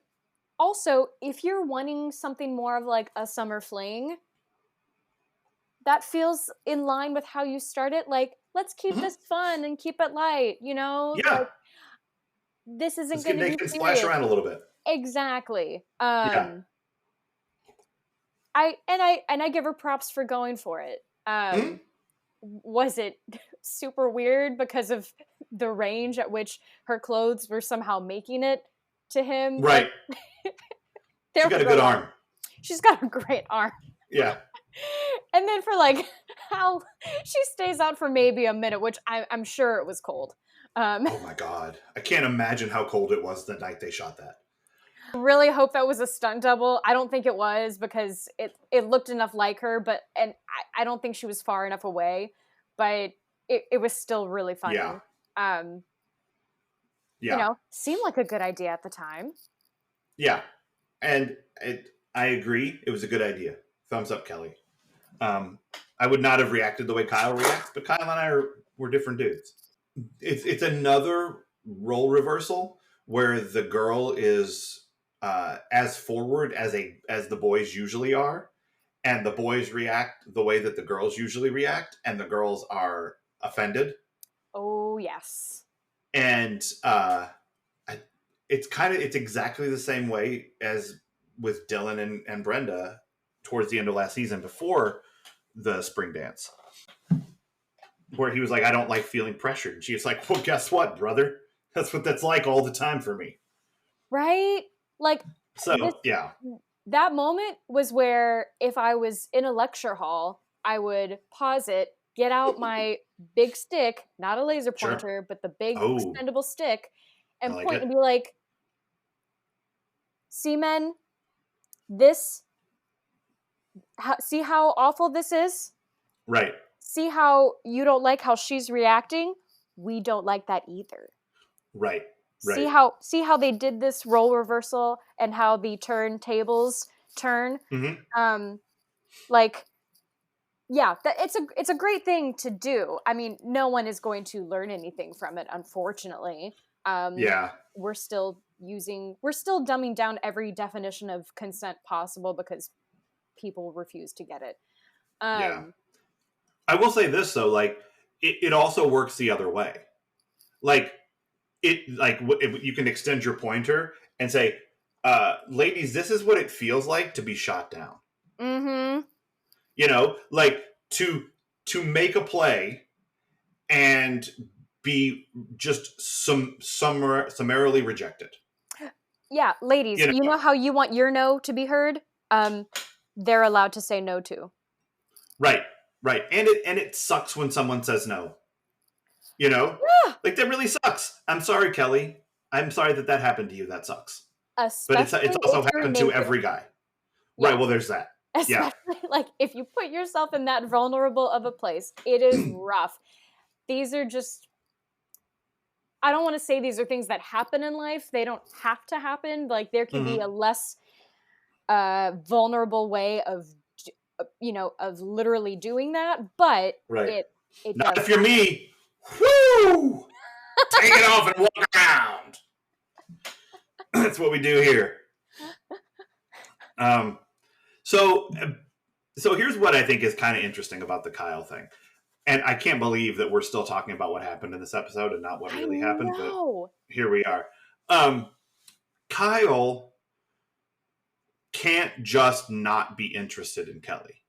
also, if you're wanting something more of like a summer fling, that feels in line with how you started. Like, let's keep this fun and keep it light, you know? Yeah. Like, this isn't going to be They can serious. splash around a little bit. Exactly. Yeah. I give her props for going for it. Was it super weird because of the range at which her clothes were somehow making it to him? Right. She's got a good arm. She's got a great arm. Yeah. And then for like how she stays out for maybe a minute, which I'm sure it was cold. Oh my God. I can't imagine how cold it was the night they shot that. I really hope that was a stunt double. I don't think it was because it looked enough like her, but I don't think she was far enough away, but it was still really funny. Yeah. You know, seemed like a good idea at the time. Yeah. And I agree. It was a good idea. Thumbs up, Kelly. I would not have reacted the way Kyle reacts, but Kyle and I were different dudes. It's another role reversal where the girl is as forward as the boys usually are, and the boys react the way that the girls usually react, and the girls are offended. Oh yes. And it's exactly the same way as with Dylan and Brenda towards the end of last season before the spring dance, where he was like, I don't like feeling pressured. And she was like, well, guess what, brother? That's what that's like all the time for me. Right? Like, so yeah. That moment was where if I was in a lecture hall, I would pause it, get out my big stick, not a laser pointer, but the big extendable stick, and point and be like, see, men, see how awful this is? Right. See how you don't like how she's reacting? We don't like that either. Right. See how they did this role reversal and how the turntables turn? Mm-hmm. It's a great thing to do. I mean, no one is going to learn anything from it, unfortunately. We're still dumbing down every definition of consent possible because people refuse to get it. I will say this though, like it also works the other way. You can extend your pointer and say, ladies, this is what it feels like to be shot down. Mm-hmm. You know, like to make a play and be just summarily rejected. Yeah, ladies, you know how you want your no to be heard? They're allowed to say no to. Right. And it sucks when someone says no. You know? Yeah. Like, that really sucks. I'm sorry, Kelly. I'm sorry that happened to you. That sucks. Especially but it's also happened to every guy. Yeah. Right, well, there's that. Especially, like, if you put yourself in that vulnerable of a place, it is rough. These are just... I don't want to say these are things that happen in life. They don't have to happen. Like, there can be a less vulnerable way of literally doing that, but it not if you're me. Woo! Take it off and walk around. That's what we do here. So here's what I think is kind of interesting about the Kyle thing. And I can't believe that we're still talking about what happened in this episode and not what really happened, but here we are. Kyle can't just not be interested in Kelly.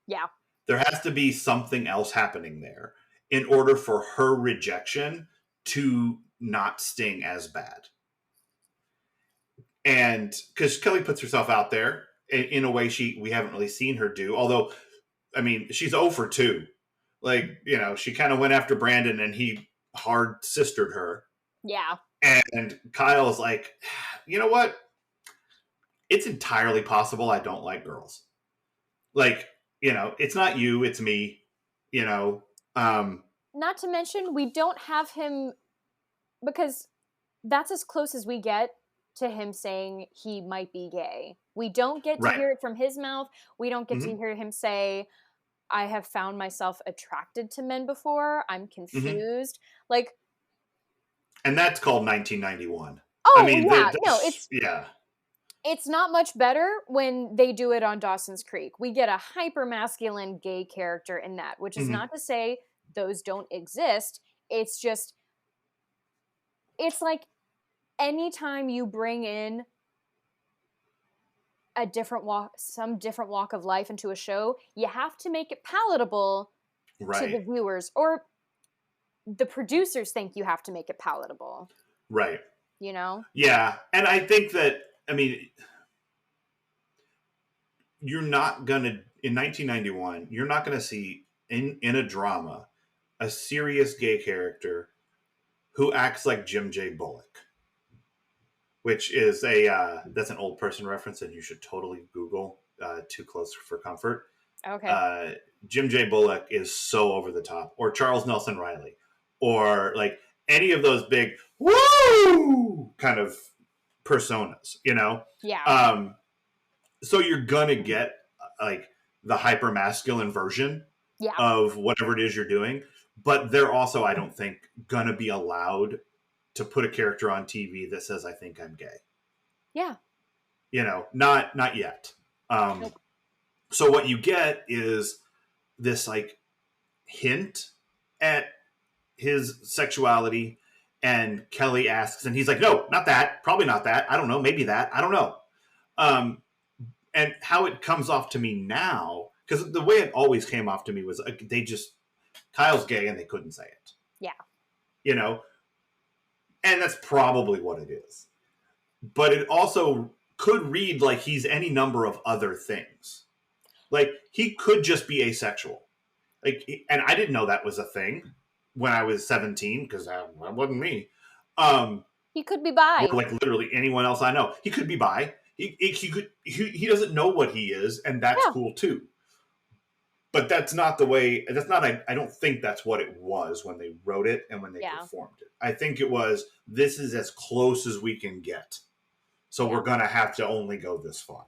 Yeah. There has to be something else happening there in order for her rejection to not sting as bad. And because Kelly puts herself out there in a way we haven't really seen her do. Although, I mean, she's 0 for 2. Like, she kind of went after Brandon and he hard sistered her. Yeah. And Kyle's like, you know what? It's entirely possible I don't like girls. Like, it's not you, it's me, Not to mention, we don't have him, because that's as close as we get to him saying he might be gay. We don't get to hear it from his mouth. We don't get to hear him say, I have found myself attracted to men before. I'm confused. Like, and that's called 1991. Oh, I mean, it's not much better when they do it on Dawson's Creek. We get a hyper masculine gay character in that, which is not to say those don't exist. It's just it's like anytime you bring in some different walk of life into a show, you have to make it palatable to the viewers, or the producers think you have to make it palatable. Right. You know? Yeah. And I think that, I mean, you're not going to, in 1991, you're not going to see in a drama a serious gay character who acts like Jim J. Bullock, which is that's an old person reference and you should totally Google, Too Close for Comfort. Okay. Jim J. Bullock is so over the top, or Charles Nelson Riley, or like any of those big woo kind of personas, you know? Yeah. So you're gonna get like the hyper masculine version of whatever it is you're doing, but they're also, I don't think, gonna be allowed to put a character on TV that says, "I think I'm gay." Yeah. You know, not yet. Nope. So what you get is this like hint at his sexuality, and Kelly asks, and he's like, "No, not that. Probably not that. I don't know. Maybe that. I don't know." And how it comes off to me now, because the way it always came off to me was Kyle's gay and they couldn't say it. Yeah. You know? And that's probably what it is. But it also could read like he's any number of other things. Like, he could just be asexual. Like, and I didn't know that was a thing when I was 17, because that wasn't me. He could be bi. Or like literally anyone else I know. He could be bi. He doesn't know what he is, and that's cool too. But that's not the way. I don't think that's what it was when they wrote it and when they performed it. I think it was, this is as close as we can get, so we're gonna have to only go this far.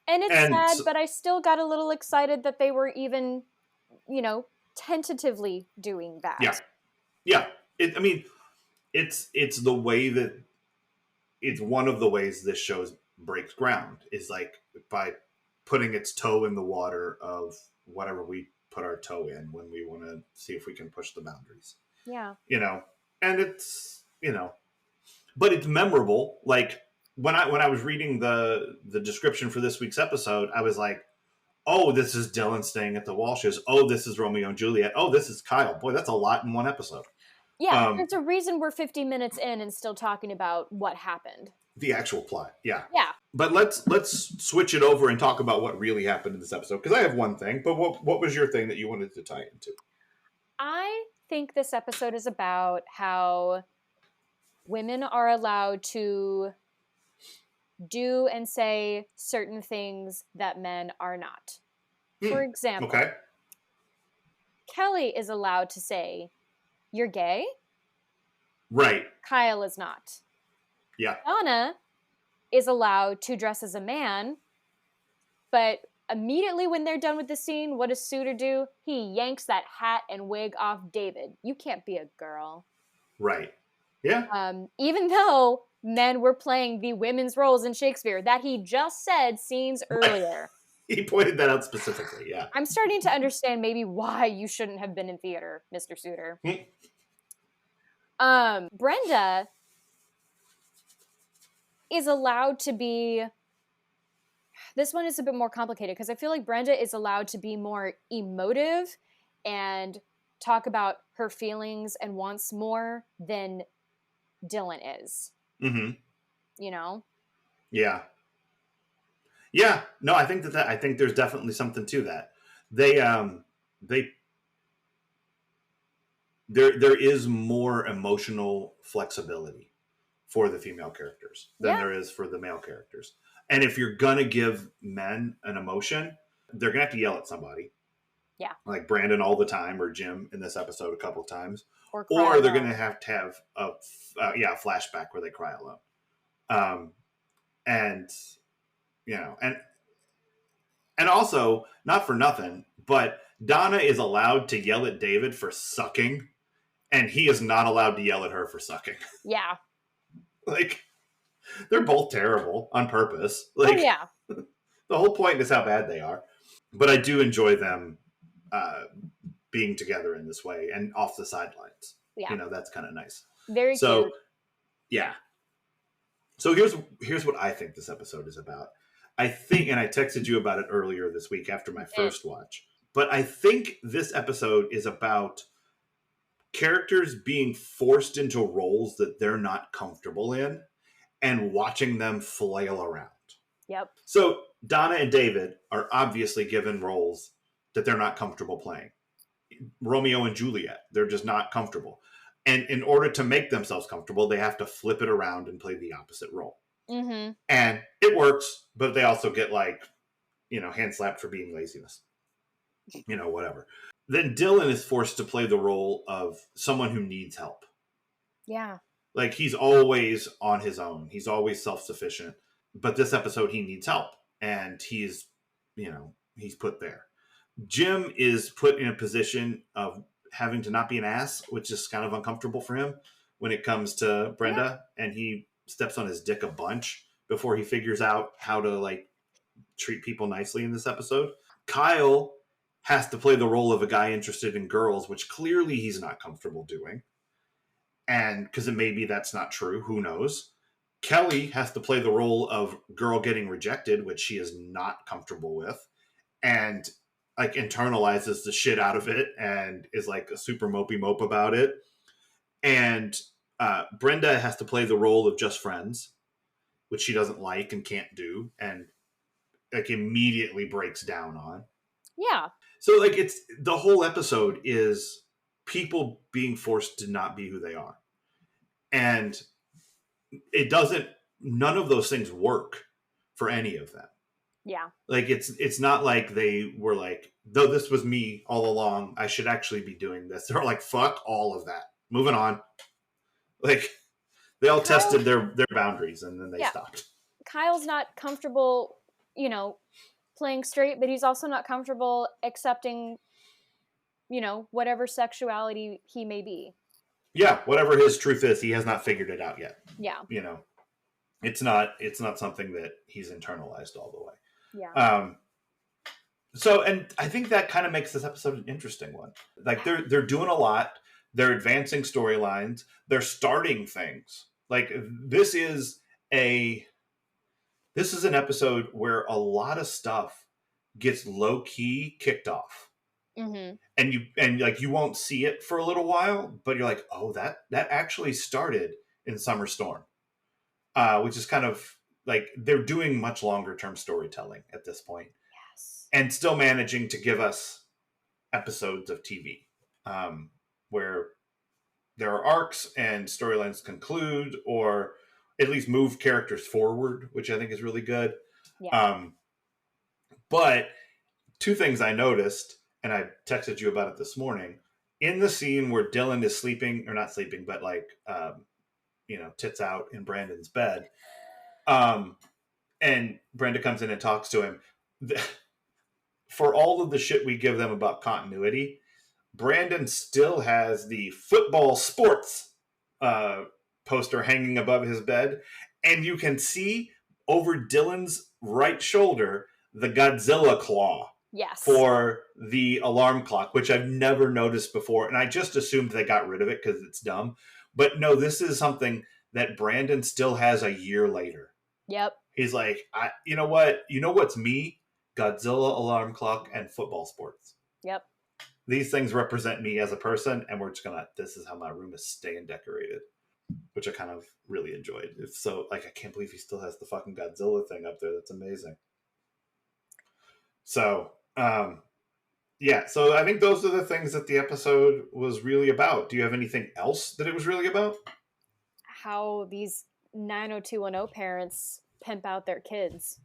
And it's sad, but I still got a little excited that they were even, tentatively doing that. Yeah. It's the way that it's one of the ways this show breaks ground, is like by putting its toe in the water of whatever we put our toe in when we want to see if we can push the boundaries. Yeah. And it's, but it's memorable. Like when I was reading the description for this week's episode, I was like, oh, this is Dylan staying at the Walshes. Oh, this is Romeo and Juliet. Oh, this is Kyle. Boy, that's a lot in one episode. Yeah, there's a reason we're 50 minutes in and still talking about what happened. The actual plot, yeah. Yeah. But let's switch it over and talk about what really happened in this episode, because I have one thing, but what was your thing that you wanted to tie into? I think this episode is about how women are allowed to do and say certain things that men are not. For example, Kelly is allowed to say, "You're gay?" Right. Kyle is not. Yeah. Donna is allowed to dress as a man, but immediately when they're done with the scene, what does Suter do? He yanks that hat and wig off David. You can't be a girl. Right. Yeah. Even though men were playing the women's roles in Shakespeare that he just said scenes earlier. He pointed that out specifically, yeah. I'm starting to understand maybe why you shouldn't have been in theater, Mr. Suter. Brenda is allowed to be... This one is a bit more complicated because I feel like Brenda is allowed to be more emotive and talk about her feelings and wants more than Dylan is. Mm-hmm. Yeah. Yeah. No, I think I think there's definitely something to that. There is more emotional flexibility for the female characters than there is for the male characters. And if you're going to give men an emotion, they're going to have to yell at somebody. Yeah. Like Brandon all the time, or Jim in this episode a couple of times. Or they're going to have a flashback where they cry alone. And also, not for nothing, but Donna is allowed to yell at David for sucking, and he is not allowed to yell at her for sucking. Yeah. Like, they're both terrible on purpose. Like, the whole point is how bad they are. But I do enjoy them being together in this way and off the sidelines. Yeah. That's kind of nice. Very cute. Yeah. So here's what I think this episode is about. I think, and I texted you about it earlier this week after my first watch, but I think this episode is about characters being forced into roles that they're not comfortable in and watching them flail around. Yep. So Donna and David are obviously given roles that they're not comfortable playing. Romeo and Juliet, they're just not comfortable. And in order to make themselves comfortable, they have to flip it around and play the opposite role. Mm-hmm. And it works, but they also get hand slapped for being laziness. Whatever. Then Dylan is forced to play the role of someone who needs help. Yeah. Like, he's always on his own. He's always self-sufficient. But this episode, he needs help. And he's put there. Jim is put in a position of having to not be an ass, which is kind of uncomfortable for him when it comes to Brenda. Yeah. And he steps on his dick a bunch before he figures out how to, treat people nicely in this episode. Kyle has to play the role of a guy interested in girls, which clearly he's not comfortable doing. And because maybe that's not true, who knows? Kelly has to play the role of girl getting rejected, which she is not comfortable with, and internalizes the shit out of it and is a super mopey mope about it. And Brenda has to play the role of just friends, which she doesn't like and can't do, and immediately breaks down on. Yeah. So it's the whole episode is people being forced to not be who they are. And none of those things work for any of them. Yeah. It's not like they were though this was me all along, I should actually be doing this. They're fuck all of that. Moving on. They all tested their boundaries and then they stopped. Kyle's not comfortable, playing straight, but he's also not comfortable accepting, whatever sexuality he may be. Yeah, whatever his truth is, he has not figured it out yet. Yeah. It's not something that he's internalized all the way. Yeah. So, and I think that kind of makes this episode an interesting one. They're doing a lot. They're advancing storylines. They're starting things. This is an episode where a lot of stuff gets low key kicked off. Mm-hmm. And you won't see it for a little while, but you're oh, that actually started in Summer Storm, which is kind of they're doing much longer term storytelling at this point. Yes. And still managing to give us episodes of TV where there are arcs and storylines conclude or at least move characters forward, which I think is really good. Yeah. But two things I noticed, and I texted you about it this morning, in the scene where Dylan is sleeping, or not sleeping, but tits out in Brandon's bed. And Brenda comes in and talks to him. For all of the shit we give them about continuity, Brandon still has the football sports poster hanging above his bed. And you can see over Dylan's right shoulder the Godzilla claw. Yes. For the alarm clock, which I've never noticed before. And I just assumed they got rid of it because it's dumb. But no, this is something that Brandon still has a year later. Yep. He's you know what? You know what's me? Godzilla, alarm clock, and football sports. Yep. These things represent me as a person, and we're just this is how my room is staying decorated, which I kind of really enjoyed. It's so, I can't believe he still has the fucking Godzilla thing up there. That's amazing. So, so I think those are the things that the episode was really about. Do you have anything else that it was really about? How these 90210 parents pimp out their kids.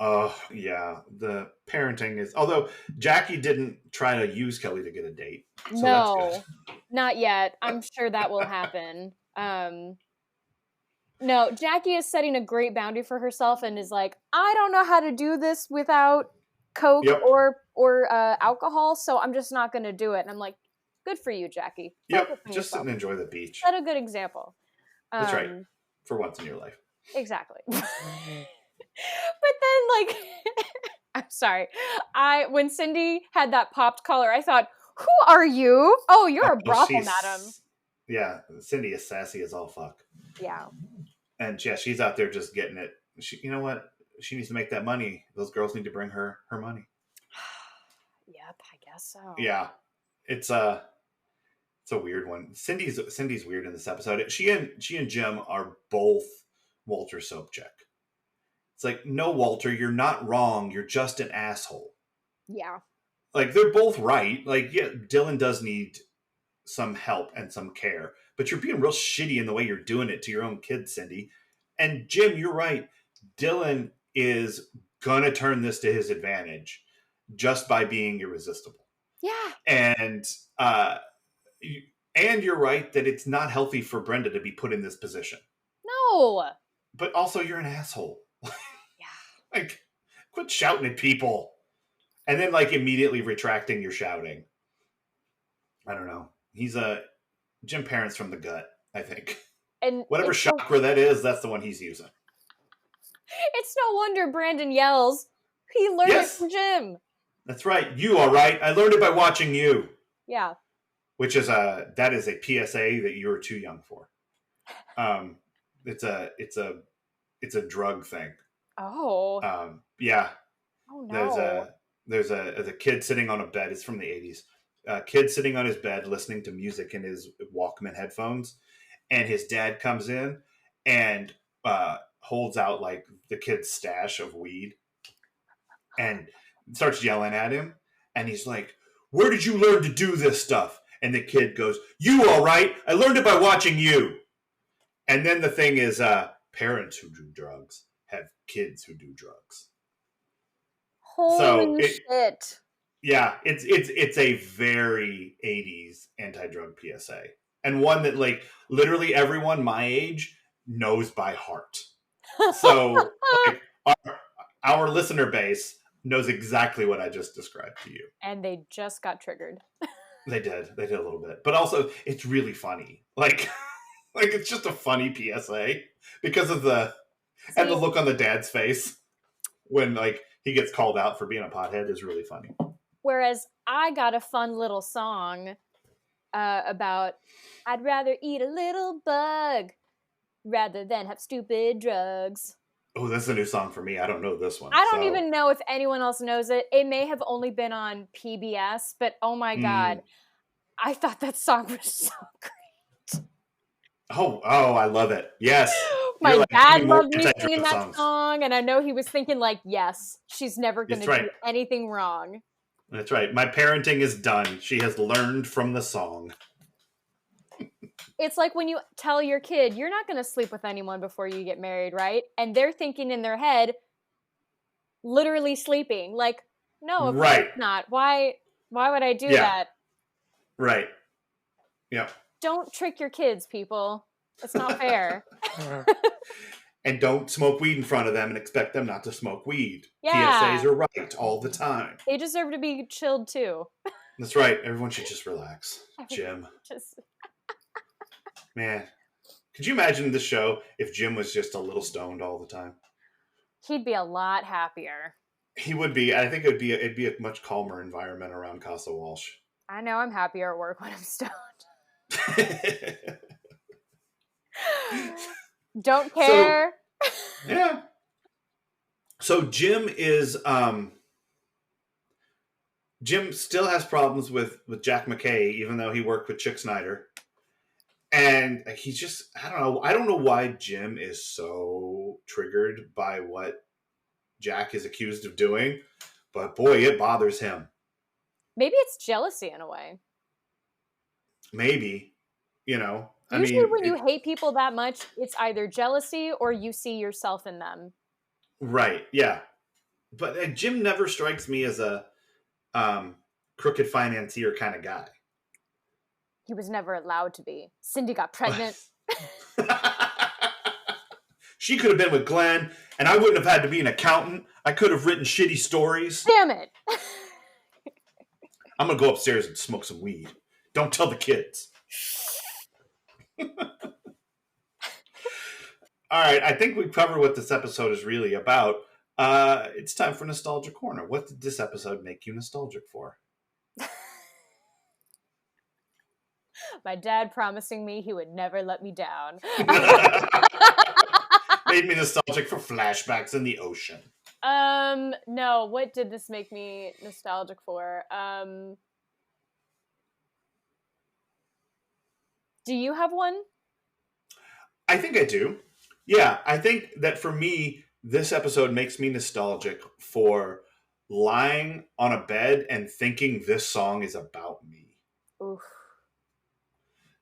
Oh, yeah. The parenting is... Although, Jackie didn't try to use Kelly to get a date. So no, that's good. Not yet. I'm sure that will happen. No, Jackie is setting a great boundary for herself and is I don't know how to do this without Coke or alcohol, so I'm just not going to do it. And I'm good for you, Jackie. Yep, just sit and enjoy the beach. Set a good example. That's right. For once in your life. Exactly. But then, I'm sorry. When Cindy had that popped collar, I thought, who are you? Oh, you're a brothel madam. Yeah, Cindy is sassy as all fuck. Yeah. And yeah, she's out there just getting it. You know what? She needs to make that money. Those girls need to bring her money. Yep, I guess so. Yeah, it's a weird one. Cindy's weird in this episode. She and Jim are both Walter Sobchak. It's like, no, Walter, you're not wrong. You're just an asshole. Yeah. Like, they're both right. Like, yeah, Dylan does need some help and some care, but you're being real shitty in the way you're doing it to your own kid, Cindy. And Jim, you're right. Dylan is gonna turn this to his advantage just by being irresistible. Yeah. And you're right that it's not healthy for Brenda to be put in this position. No. But also, you're an asshole. Yeah. Like, quit shouting at people. And then, like, immediately retracting your shouting. I don't know. He's Jim Parents from the gut, I think. And whatever chakra that is, that's the one he's using. It's no wonder Brandon yells. He learned it from Jim. That's right. You are right. I learned it by watching you. Yeah. Which is that is a PSA that you are too young for. It's a drug thing. Oh. Yeah. Oh no. There's a kid sitting on a bed. It's from the 80s. A kid sitting on his bed listening to music in his Walkman headphones, and his dad comes in and holds out like the kid's stash of weed and starts yelling at him. And he's like, "Where did you learn to do this stuff?" And the kid goes, "You all right? I learned it by watching you." And then the thing is, parents who do drugs have kids who do drugs. Holy shit. Yeah, it's a very 80s anti-drug PSA. And one that, like, literally everyone my age knows by heart. So like, our listener base knows exactly what I just described to you. And they just got triggered. They did a little bit. But also, it's really funny. Like it's just a funny PSA because of the look on the dad's face when, like, he gets called out for being a pothead is really funny. Whereas I got a fun little song about I'd rather eat a little bug rather than have stupid drugs. Oh, that's a new song for me. I don't know this one. I don't even know if anyone else knows it. It may have only been on PBS, but oh my God. I thought that song was so great. Oh, I love it. Yes. My dad loved me singing that song, and I know he was thinking, like, yes, she's never going to do anything wrong. That's right. My parenting is done. She has learned from the song. It's like when you tell your kid, you're not going to sleep with anyone before you get married, right? And they're thinking in their head, literally sleeping. Like, no, of course not. Why would I do that? Right. Yeah. Don't trick your kids, people. It's not fair. And don't smoke weed in front of them and expect them not to smoke weed. Yeah. PSAs are right all the time. They deserve to be chilled too. That's right. Everyone should just relax. Jim. Man, could you imagine the show if Jim was just a little stoned all the time? He'd be a lot happier. He would be. I think it'd be a much calmer environment around Casa Walsh. I know I'm happier at work when I'm stoned. Don't care. Yeah. So Jim is Jim still has problems with Jack McKay, even though he worked with Chick Snyder. And he's just, I don't know why Jim is so triggered by what Jack is accused of doing, but boy, it bothers him. Maybe it's jealousy in a way. Maybe, Usually when you hate people that much, it's either jealousy or you see yourself in them. Right, yeah. But Jim never strikes me as a crooked financier kind of guy. He was never allowed to be. Cindy got pregnant. She could have been with Glenn, and I wouldn't have had to be an accountant. I could have written shitty stories. Damn it. I'm going to go upstairs and smoke some weed. Don't tell the kids. All right, I think we've covered what this episode is really about. It's time for Nostalgia Corner. What did this episode make you nostalgic for? My dad promising me he would never let me down. Made me nostalgic for flashbacks in the ocean. No, what did this make me nostalgic for? Do you have one? I think I do. Yeah, I think that for me, this episode makes me nostalgic for lying on a bed and thinking this song is about me. Oof.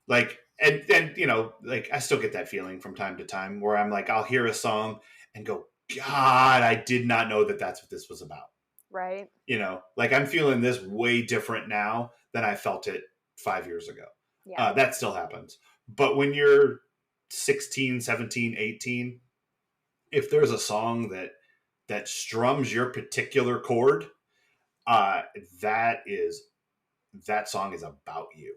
Like, and you know, like I still get that feeling from time to time where I'm like, I'll hear a song and go, God, I did not know that that's what this was about. Right. You know, like I'm feeling this way different now than I felt it 5 years ago. Yeah. That still happens. But when you're 16, 17, 18, if there's a song that strums your particular chord, that song is about you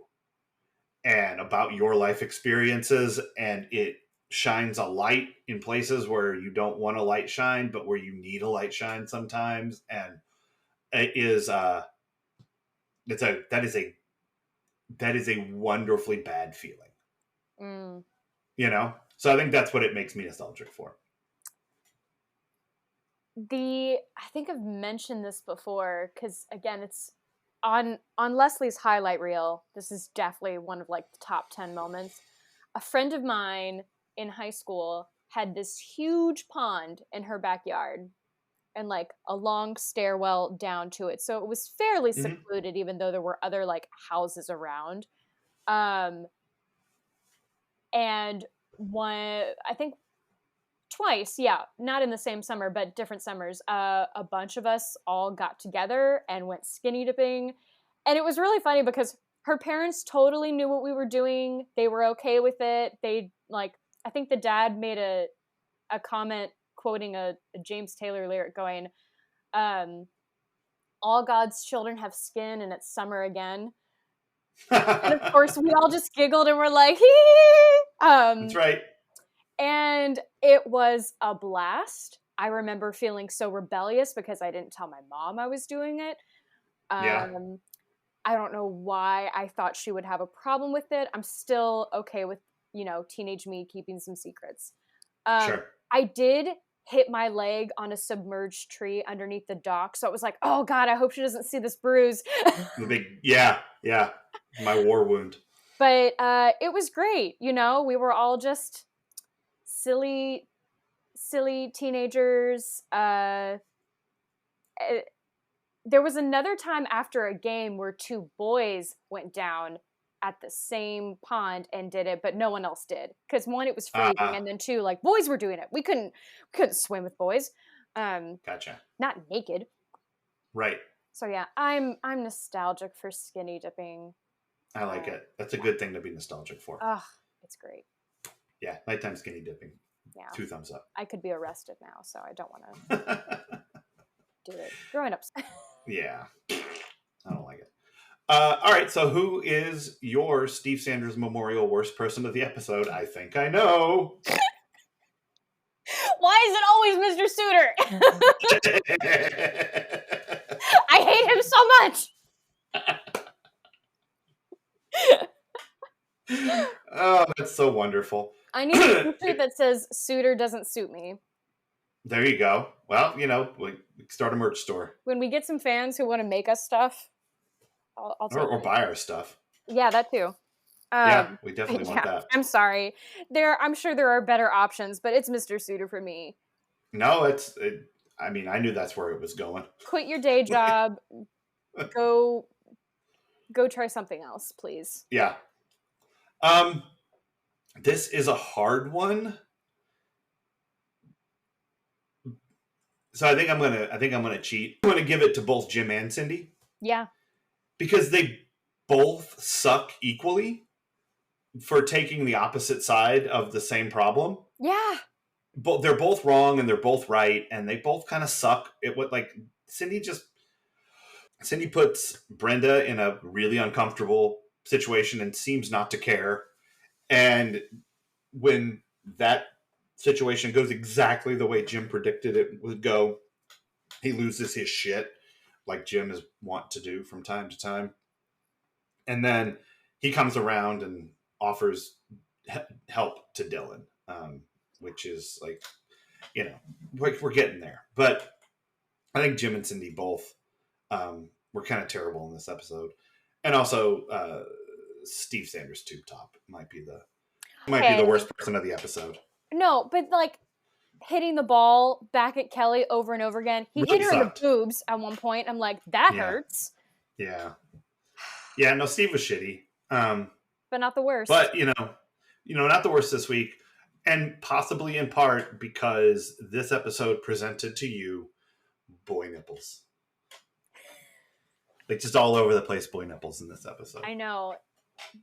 and about your life experiences, and it shines a light in places where you don't want a light shine, but where you need a light shine sometimes. And it is that is a wonderfully bad feeling. You know? So I think that's what it makes me nostalgic for. I think I've mentioned this before, because again, it's on Leslie's highlight reel. This is definitely one of like the top 10 moments. A friend of mine in high school had this huge pond in her backyard and like a long stairwell down to it. So it was fairly secluded, even though there were other like houses around. And I think twice, yeah, not in the same summer, but different summers, a bunch of us all got together and went skinny dipping. And it was really funny because her parents totally knew what we were doing. They were okay with it. They like, I think the dad made a comment quoting a James Taylor lyric going, all God's children have skin and it's summer again. And of course we all just giggled and were like, hee. That's right. And it was a blast. I remember feeling so rebellious because I didn't tell my mom I was doing it. Yeah. I don't know why I thought she would have a problem with it. I'm still okay with, teenage me keeping some secrets. Sure. I did hit my leg on a submerged tree underneath the dock. So it was like, oh God, I hope she doesn't see this bruise. Yeah. My war wound. But it was great. We were all just silly teenagers. There was another time after a game where two boys went down at the same pond and did it, but no one else did. Because one, it was freezing, and then two, like boys were doing it. We couldn't swim with boys. Gotcha. Not naked. Right. So yeah, I'm nostalgic for skinny dipping. I like it. That's a good thing to be nostalgic for. It's great. Yeah, nighttime skinny dipping. Yeah. 2 thumbs up. I could be arrested now, so I don't want to do it. Growing ups. Yeah. I don't like it. All right, so who is your Steve Sanders Memorial worst person of the episode? I think I know. Why is it always Mr. Suitor? I hate him so much. Oh, that's so wonderful. I need a t-shirt that says Suitor doesn't suit me. There you go. Well, we start a merch store. When we get some fans who want to make us stuff, I'll take or buy our stuff. Yeah, that too. Yeah, we definitely want that. I'm sorry. I'm sure there are better options, but it's Mr. Suitor for me. No, I knew that's where it was going. Quit your day job. Go try something else, please. Yeah. This is a hard one. So I think I'm gonna cheat. I'm gonna give it to both Jim and Cindy. Yeah. Because they both suck equally for taking the opposite side of the same problem. Yeah. But they're both wrong and they're both right, and they both kind of suck. Cindy puts Brenda in a really uncomfortable situation and seems not to care. And when that situation goes exactly the way Jim predicted it would go, he loses his shit, like Jim is wont to do from time to time. And then he comes around and offers help to Dylan, which is like, we're getting there. But I think Jim and Cindy both were kind of terrible in this episode. And also Steve Sanders Tube Top might be the worst person of the episode. No, but like hitting the ball back at Kelly over and over again. He really hit her sucked. in the boobs at one point. I'm like, that hurts. Yeah. Yeah, no, Steve was shitty. But not the worst. But, not the worst this week. And possibly in part because this episode presented to you boy nipples. Like just all over the place boy nipples in this episode. I know.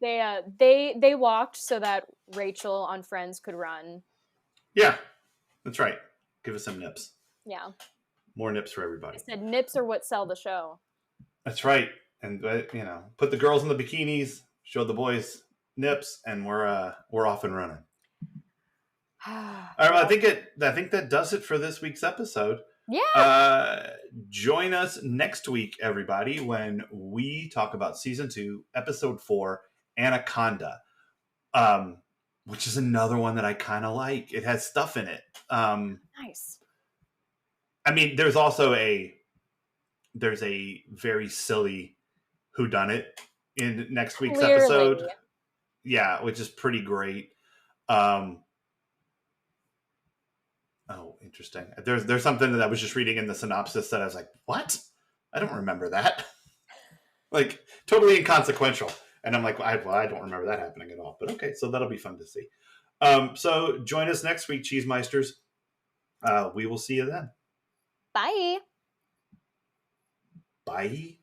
They walked so that Rachel on Friends could run. Yeah, that's right. Give us some nips. Yeah. More nips for everybody. I said nips are what sell the show. That's right. And put the girls in the bikinis, show the boys nips, and we're off and running. All right, well, I think that does it for this week's episode. Yeah. Join us next week, everybody, when we talk about season 2, episode 4, Anaconda, which is another one that I kind of like. It has stuff in it. Nice. I mean, there's also a very silly whodunit in next week's episode. Yeah, which is pretty great. Oh, interesting. There's something that I was just reading in the synopsis that I was like, what? I don't remember that. Like, totally inconsequential. And I'm like, I don't remember that happening at all. But okay, so that'll be fun to see. So join us next week, Cheesemeisters. We will see you then. Bye. Bye.